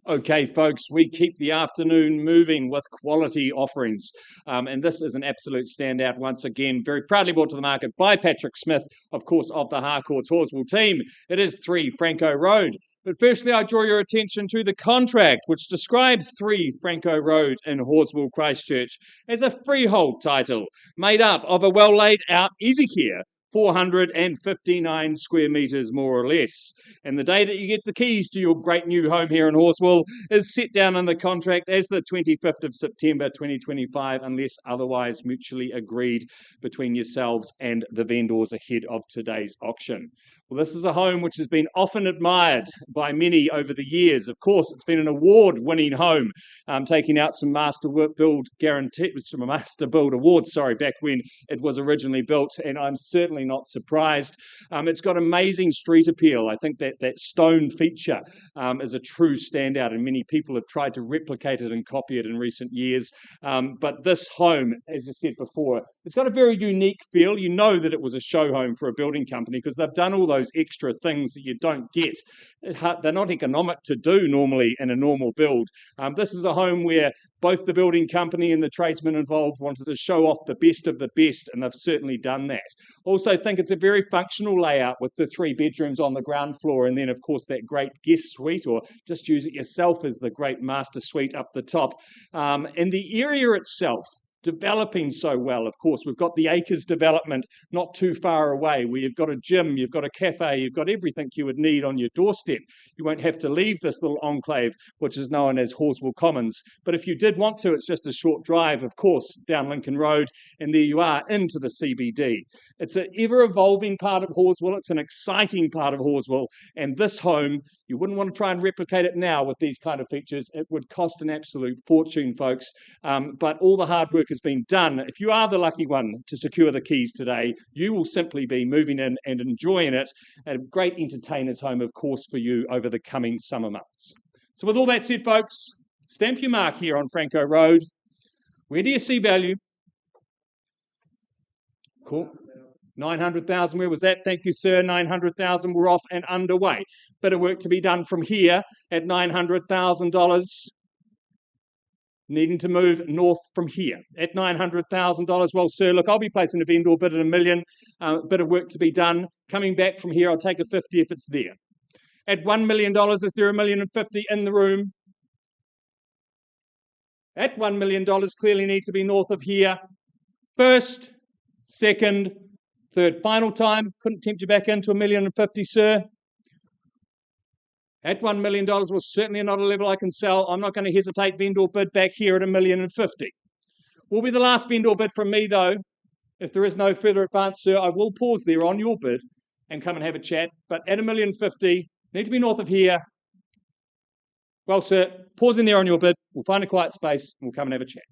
Okay, folks, we keep the afternoon moving with quality offerings. And this is an absolute standout once again, very proudly brought to the market by Patrick Smith, of course, of the Harcourts Horswool team. It is 3 Franco Road. But firstly, I draw your attention to the contract, which describes 3 Franco Road in Horswool, Christchurch, as a freehold title made up of a well laid out easy care, 459 square metres more or less. And the day that you get the keys to your great new home here in Horswool is set down in the contract as the 25th of September 2025, unless otherwise mutually agreed between yourselves and the vendors ahead of today's auction. Well, this is a home which has been often admired by many over the years. Of course, it's been an award-winning home, taking out some Master Build awards, back when it was originally built, and I'm certainly not surprised. It's got amazing street appeal. I think that stone feature is a true standout, and many people have tried to replicate it and copy it in recent years. But this home, as I said before, it's got a very unique feel. You know that it was a show home for a building company because they've done all those extra things that you don't get. They're not economic to do normally in a normal build. This is a home where both the building company and the tradesmen involved wanted to show off the best of the best, and they've certainly done that. Also think it's a very functional layout with the 3 bedrooms on the ground floor, and then of course that great guest suite, or just use it yourself as the great master suite up the top. And the area itself, developing so well. Of course, we've got the Acres development not too far away, where you've got a gym, you've got a cafe, you've got everything you would need on your doorstep. You won't have to leave this little enclave, which is known as Horswool Commons. But if you did want to, it's just a short drive, of course, down Lincoln Road, and there you are into the CBD. It's an ever-evolving part of Horswool. It's an exciting part of Horswool. And this home, you wouldn't want to try and replicate it now with these kind of features. It would cost an absolute fortune, folks. But all the hard work has been done. If you are the lucky one to secure the keys today, you will simply be moving in and enjoying it. A great entertainer's home, of course, for you over the coming summer months. So with all that said, folks, stamp your mark here on Franco Road. Where do you see value? Cool. 900,000, where was that? Thank you, sir. 900,000, we're off and underway. Bit of work to be done from here at $900,000. Needing to move north from here at $900,000. Well, sir, look, I'll be placing a vendor bid at $1 million. Bit of work to be done. Coming back from here, I'll take a 50 if it's there. At $1 million, is there $1,050,000 in the room? At $1 million, clearly need to be north of here. First, second, third, final time. Couldn't tempt you back into $1,050,000, sir. At $1 million was certainly not a level I can sell. I'm not going to hesitate. Vendor bid back here at $1,050,000. Will be the last vendor bid from me, though. If there is no further advance, sir, I will pause there on your bid and come and have a chat. But at $1,050,000, need to be north of here. Well, sir, pause in there on your bid. We'll find a quiet space and we'll come and have a chat.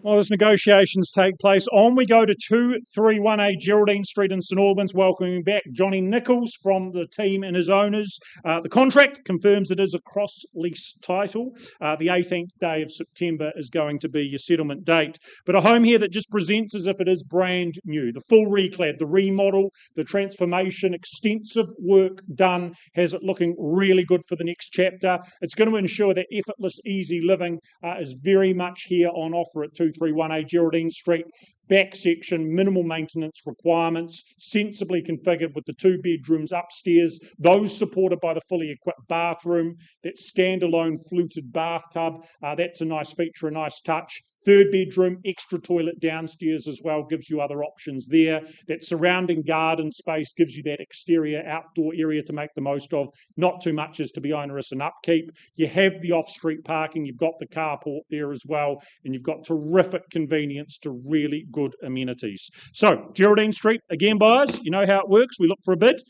While as negotiations take place, on we go to 231A Geraldine Street in St Albans, welcoming back Johnny Nichols from the team and his owners. The contract confirms it is a cross-lease title. The 18th day of September is going to be your settlement date. But a home here that just presents as if it is brand new. The full reclad, the remodel, the transformation, extensive work done has it looking really good for the next chapter. It's going to ensure that effortless, easy living is very much here on offer at 231A Geraldine Street. Back section, minimal maintenance requirements, sensibly configured with the 2 bedrooms upstairs, those supported by the fully equipped bathroom, that standalone fluted bathtub. That's a nice feature, a nice touch. 3rd bedroom, extra toilet downstairs as well, gives you other options there. That surrounding garden space gives you that exterior outdoor area to make the most of. Not too much as to be onerous and upkeep. You have the off-street parking, you've got the carport there as well, and you've got terrific convenience to really good amenities. So, Geraldine Street, again, buyers, you know how it works. We look for a bid.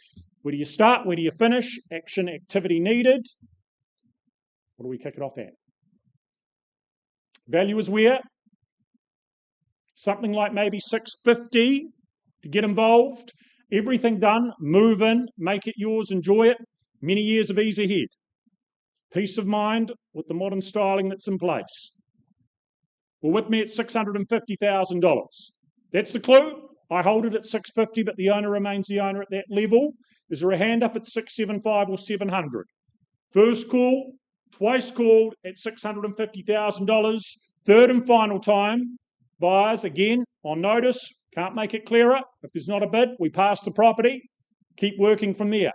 Where do you start? Where do you finish? Action, activity needed. What do we kick it off at? Value is where? Something like maybe $650 to get involved. Everything done, move in, make it yours, enjoy it. Many years of ease ahead. Peace of mind with the modern styling that's in place. Well, with me, it's $650,000. That's the clue. I hold it at $650, but the owner remains the owner at that level. Is there a hand up at $675 or $700? First call, twice called at $650,000. Third and final time. Buyers, again, on notice. Can't make it clearer. If there's not a bid, we pass the property. Keep working from there.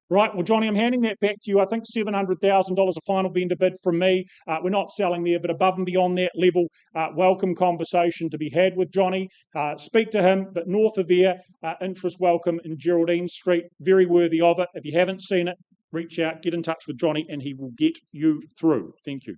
Right, well, Johnny, I'm handing that back to you. I think $700,000 a final vendor bid from me. We're not selling there, but above and beyond that level, welcome conversation to be had with Johnny. Speak to him, but north of there, interest welcome in Geraldine Street. Very worthy of it. If you haven't seen it, reach out, get in touch with Johnny, and he will get you through. Thank you.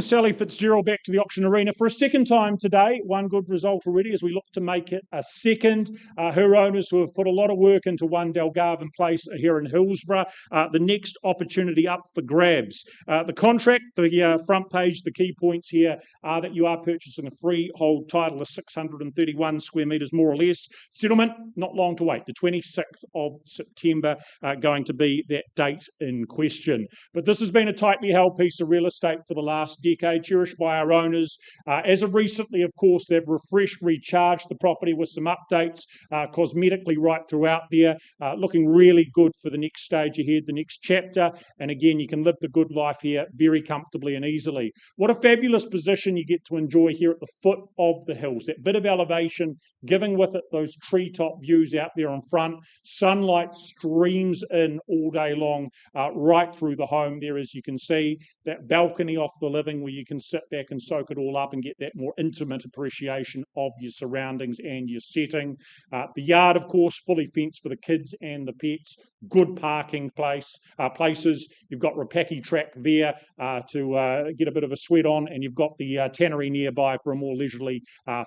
Sally Fitzgerald back to the auction arena for a second time today. One good result already as we look to make it a second. Her owners who have put a lot of work into One Delgarvan Place here in Hillsborough. The next opportunity up for grabs. The contract, the front page, the key points here are that you are purchasing a freehold title of 631 square metres more or less. Settlement, not long to wait. The 26th of September going to be that date in question. But this has been a tightly held piece of real estate for the last decade, cherished by our owners. As of recently, of course, they've refreshed, recharged the property with some updates, cosmetically right throughout there, looking really good for the next stage ahead, the next chapter. And again, you can live the good life here very comfortably and easily. What a fabulous position you get to enjoy here at the foot of the hills. That bit of elevation, giving with it those treetop views out there in front. Sunlight streams in all day long, right through the home there, as you can see. That balcony off the living where you can sit back and soak it all up and get that more intimate appreciation of your surroundings and your setting. The yard, of course, fully fenced for the kids and the pets. Good parking places. You've got Rapaki track there to get a bit of a sweat on, and you've got the tannery nearby for a more leisurely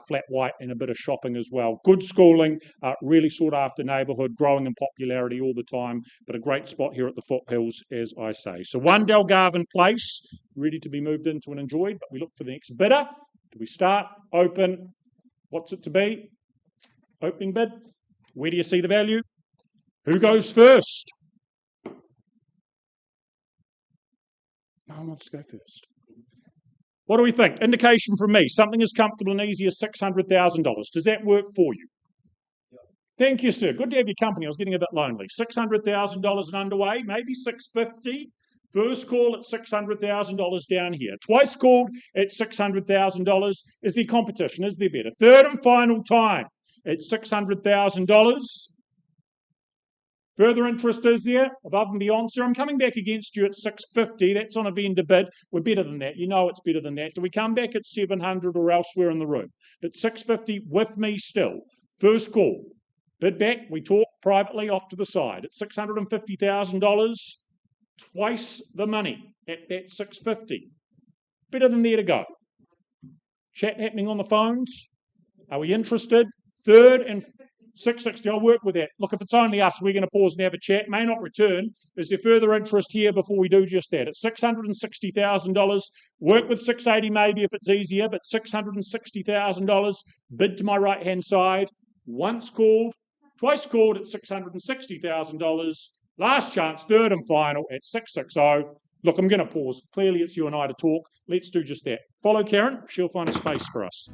flat white and a bit of shopping as well. Good schooling, really sought after neighbourhood, growing in popularity all the time, but a great spot here at the foothills, as I say. So One Delgarvan Place, ready to be moved into and enjoyed, but we look for the next bidder. Do we start? Open? What's it to be? Opening bid? Where do you see the value? Who goes first? No one wants to go first. What do we think? Indication from me, something as comfortable and easy as $600,000. Does that work for you? Thank you, sir. Good to have your company. I was getting a bit lonely. $600,000 and underway, maybe $650,000. First call at $600,000 down here. Twice called at $600,000. Is there competition? Is there better? Third and final time at $600,000. Further interest is there above and beyond. Sir, I'm coming back against you at $650,000. That's on a vendor bid. We're better than that. You know it's better than that. Do we come back at $700,000 or elsewhere in the room? But $650,000 with me still. First call. Bid back. We talk privately off to the side. At $650,000. Twice the money at that $650,000. Better than there to go. Chat happening on the phones. Are we interested? Third and $660,000. I'll work with that. Look, if it's only us, we're going to pause and have a chat. May not return. Is there further interest here before we do just that? At $660,000. Work with $680,000 maybe if it's easier, but $660,000. Bid to my right-hand side. Once called, twice called at $660,000. Last chance, third and final at $660,000. Look, I'm going to pause. Clearly, it's you and I to talk. Let's do just that. Follow Karen. She'll find a space for us.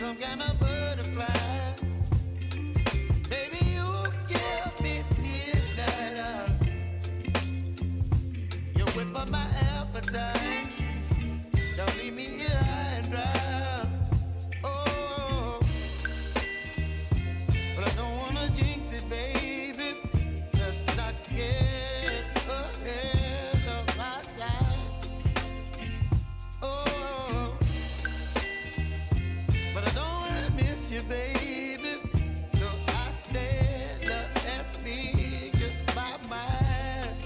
some kind of butterfly. Baby, you give me midnight. You whip up my appetite. Don't leave me here high and dry. Oh, but I don't wanna jinx it, baby. Let's not get ahead of my time. Oh, but I don't wanna miss you, baby. So I stand up and speak my mind.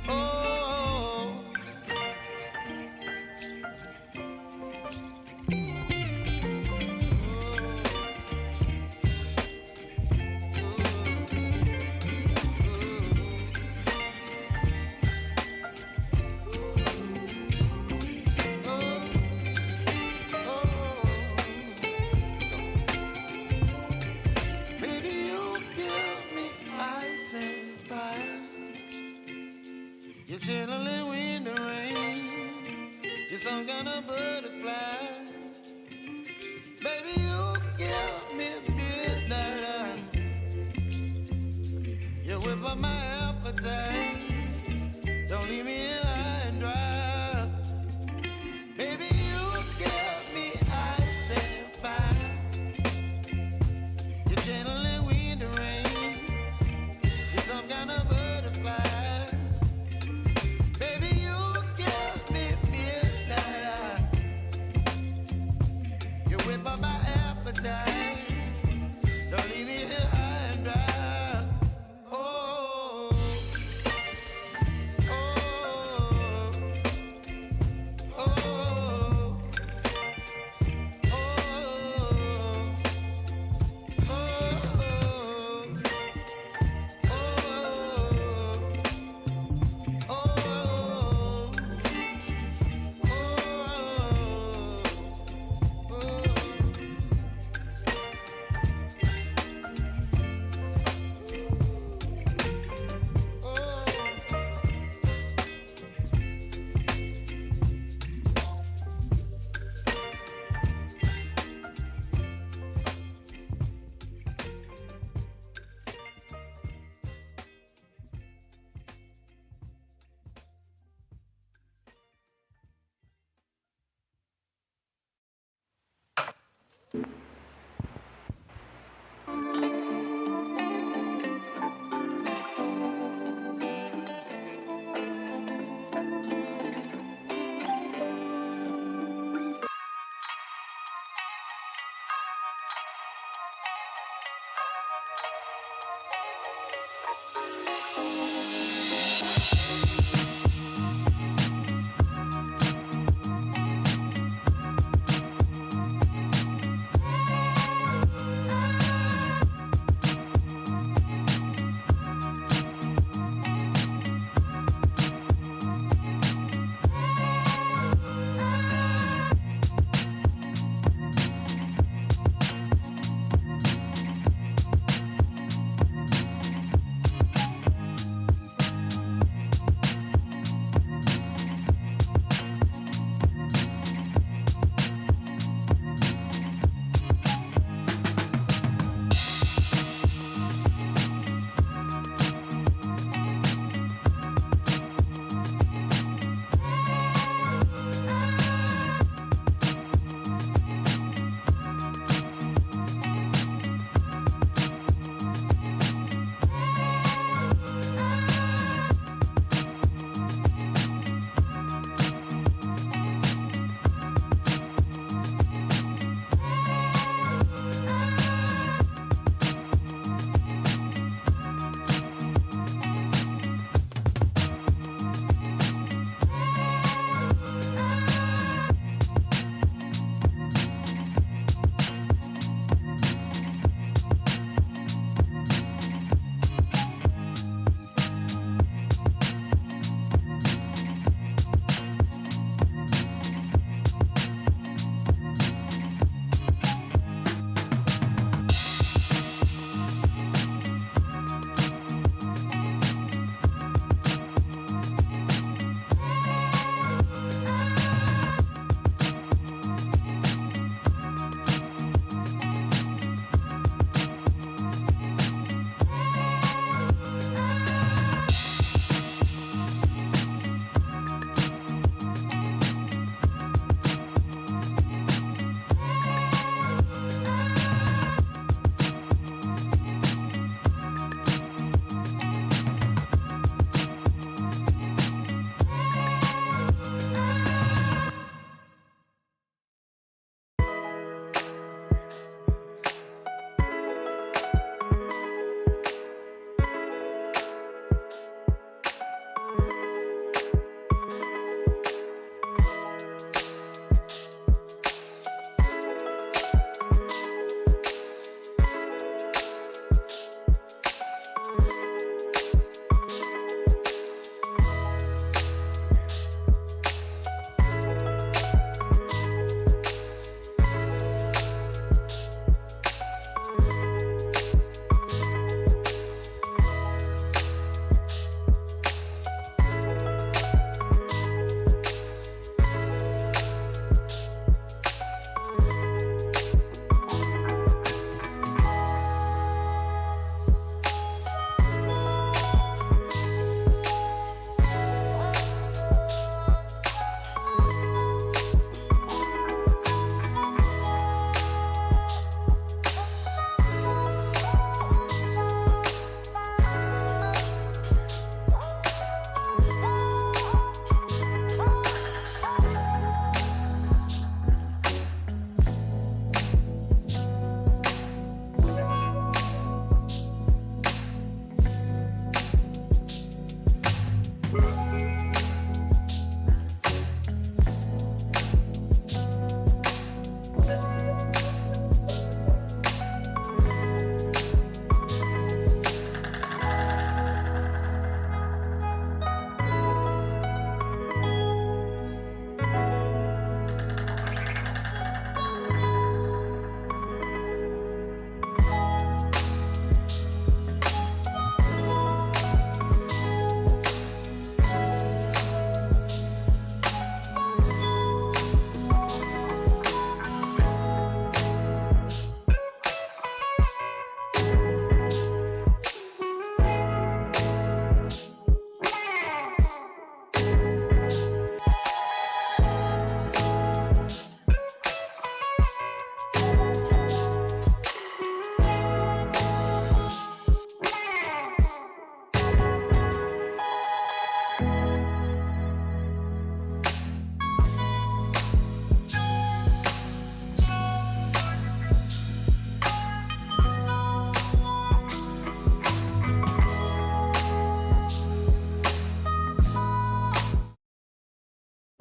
Oh. Baby, you give me ice and fire. You're chilling wind and rain. You're some kind of butterfly. Baby, you give me midnight. You whip up my appetite. Don't leave me here high and dry. Baby, you give me ice and fire. You're channeling wind and rain. You're some kind of butterfly. Baby, you give me midnight. You whip up my appetite. Don't leave me here high and dry. Oh, oh, oh, oh,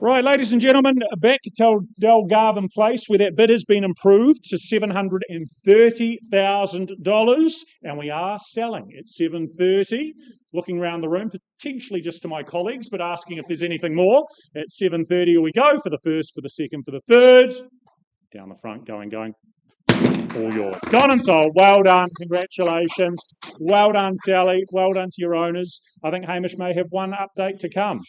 Right, ladies and gentlemen, back to Delgarvan Place, where that bid has been improved to $730,000, and we are selling at $730,000. Looking around the room, potentially just to my colleagues, but asking if there's anything more. At $730,000, here we go for the first, for the second, for the third. Down the front, going. All yours. Gone and sold. Well done. Congratulations. Well done, Sally. Well done to your owners. I think Hamish may have one update to come.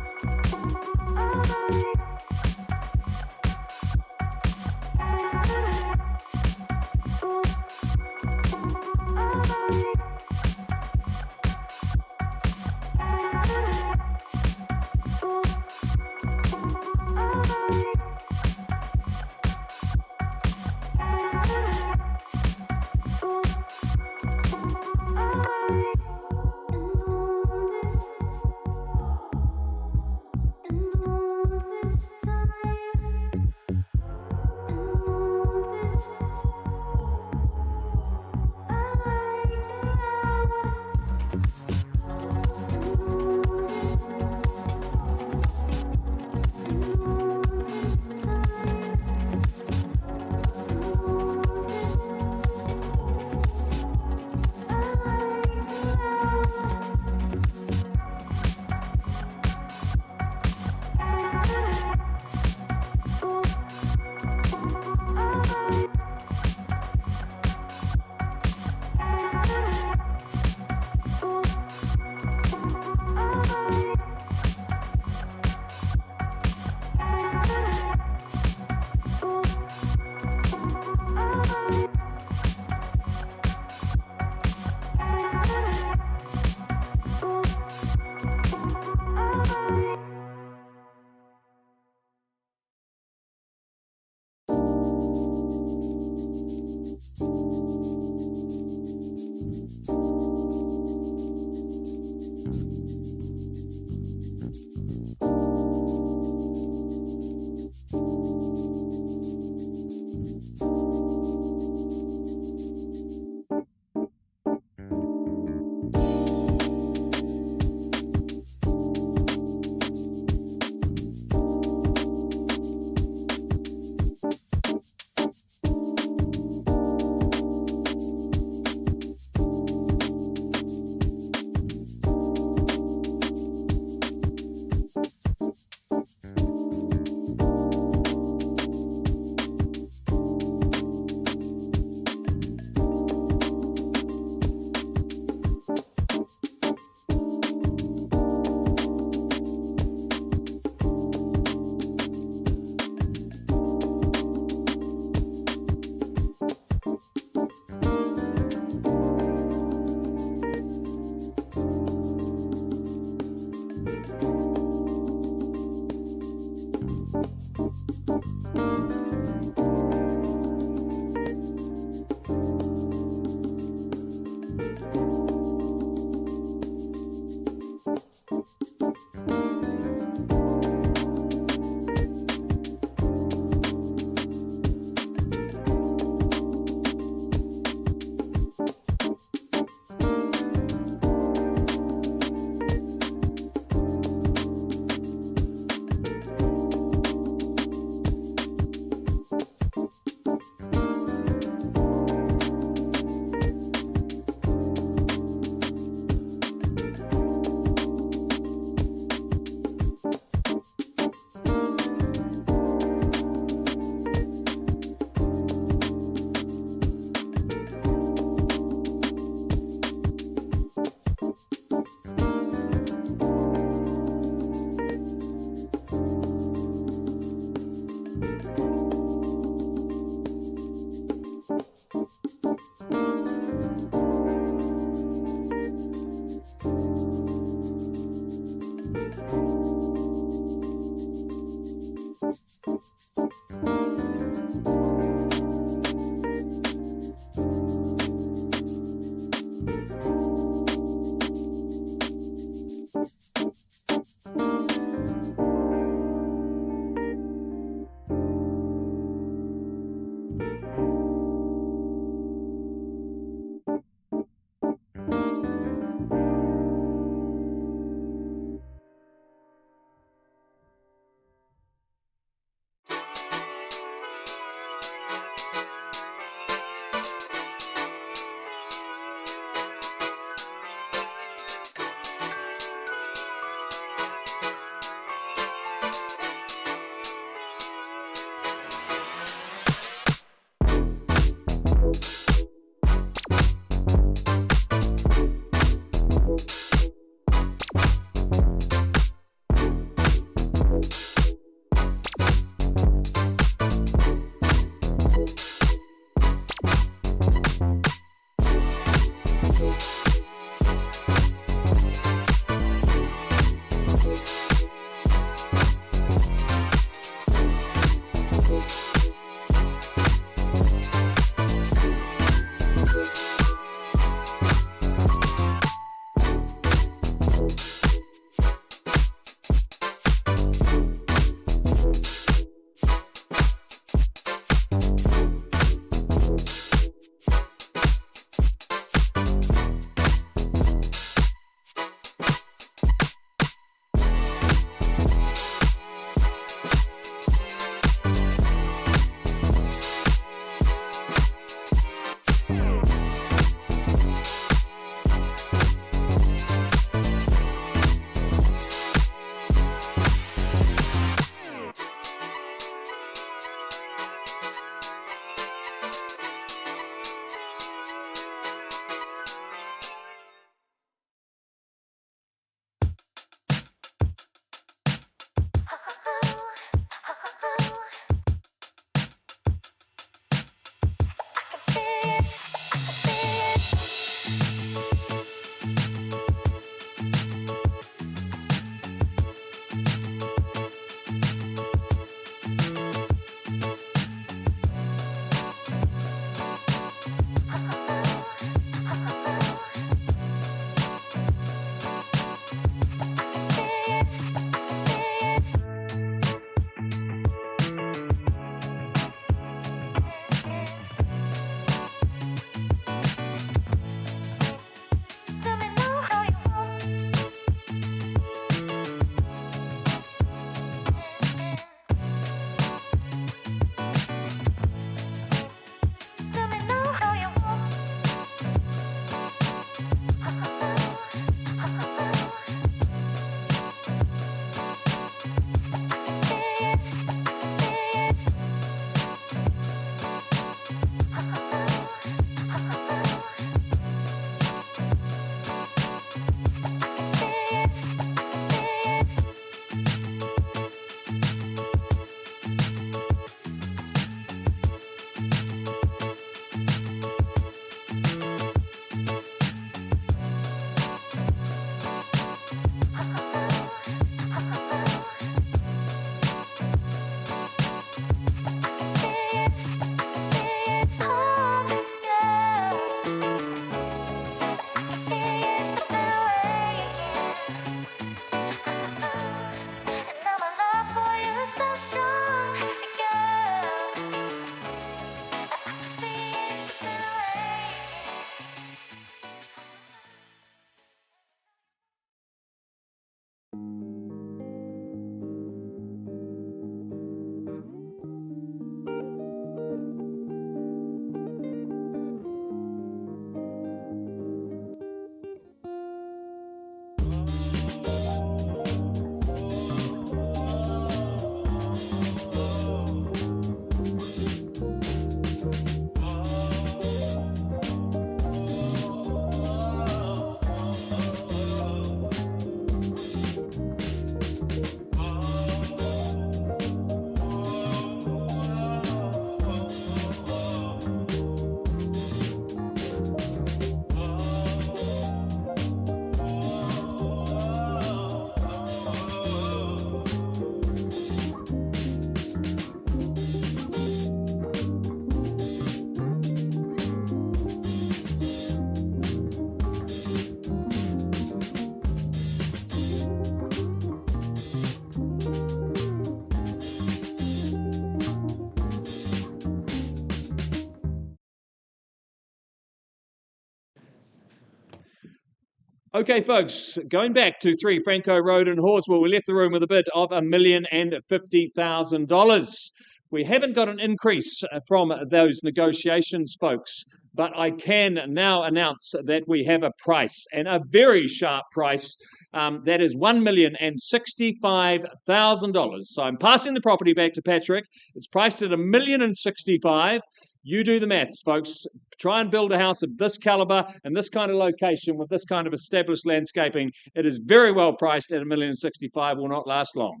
Okay, folks, going back to 3 Franco Road in Horswell, we left the room with a bid of $1,050,000. We haven't got an increase from those negotiations, folks, but I can now announce that we have a price, and a very sharp price. That is $1,065,000. So I'm passing the property back to Patrick. It's priced at $1,065,000. You do the maths, folks. Try and build a house of this caliber and this kind of location with this kind of established landscaping. It is very well priced at $1,065,000. Will not last long.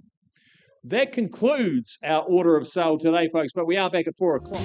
That concludes our order of sale today, folks, but we are back at 4 o'clock.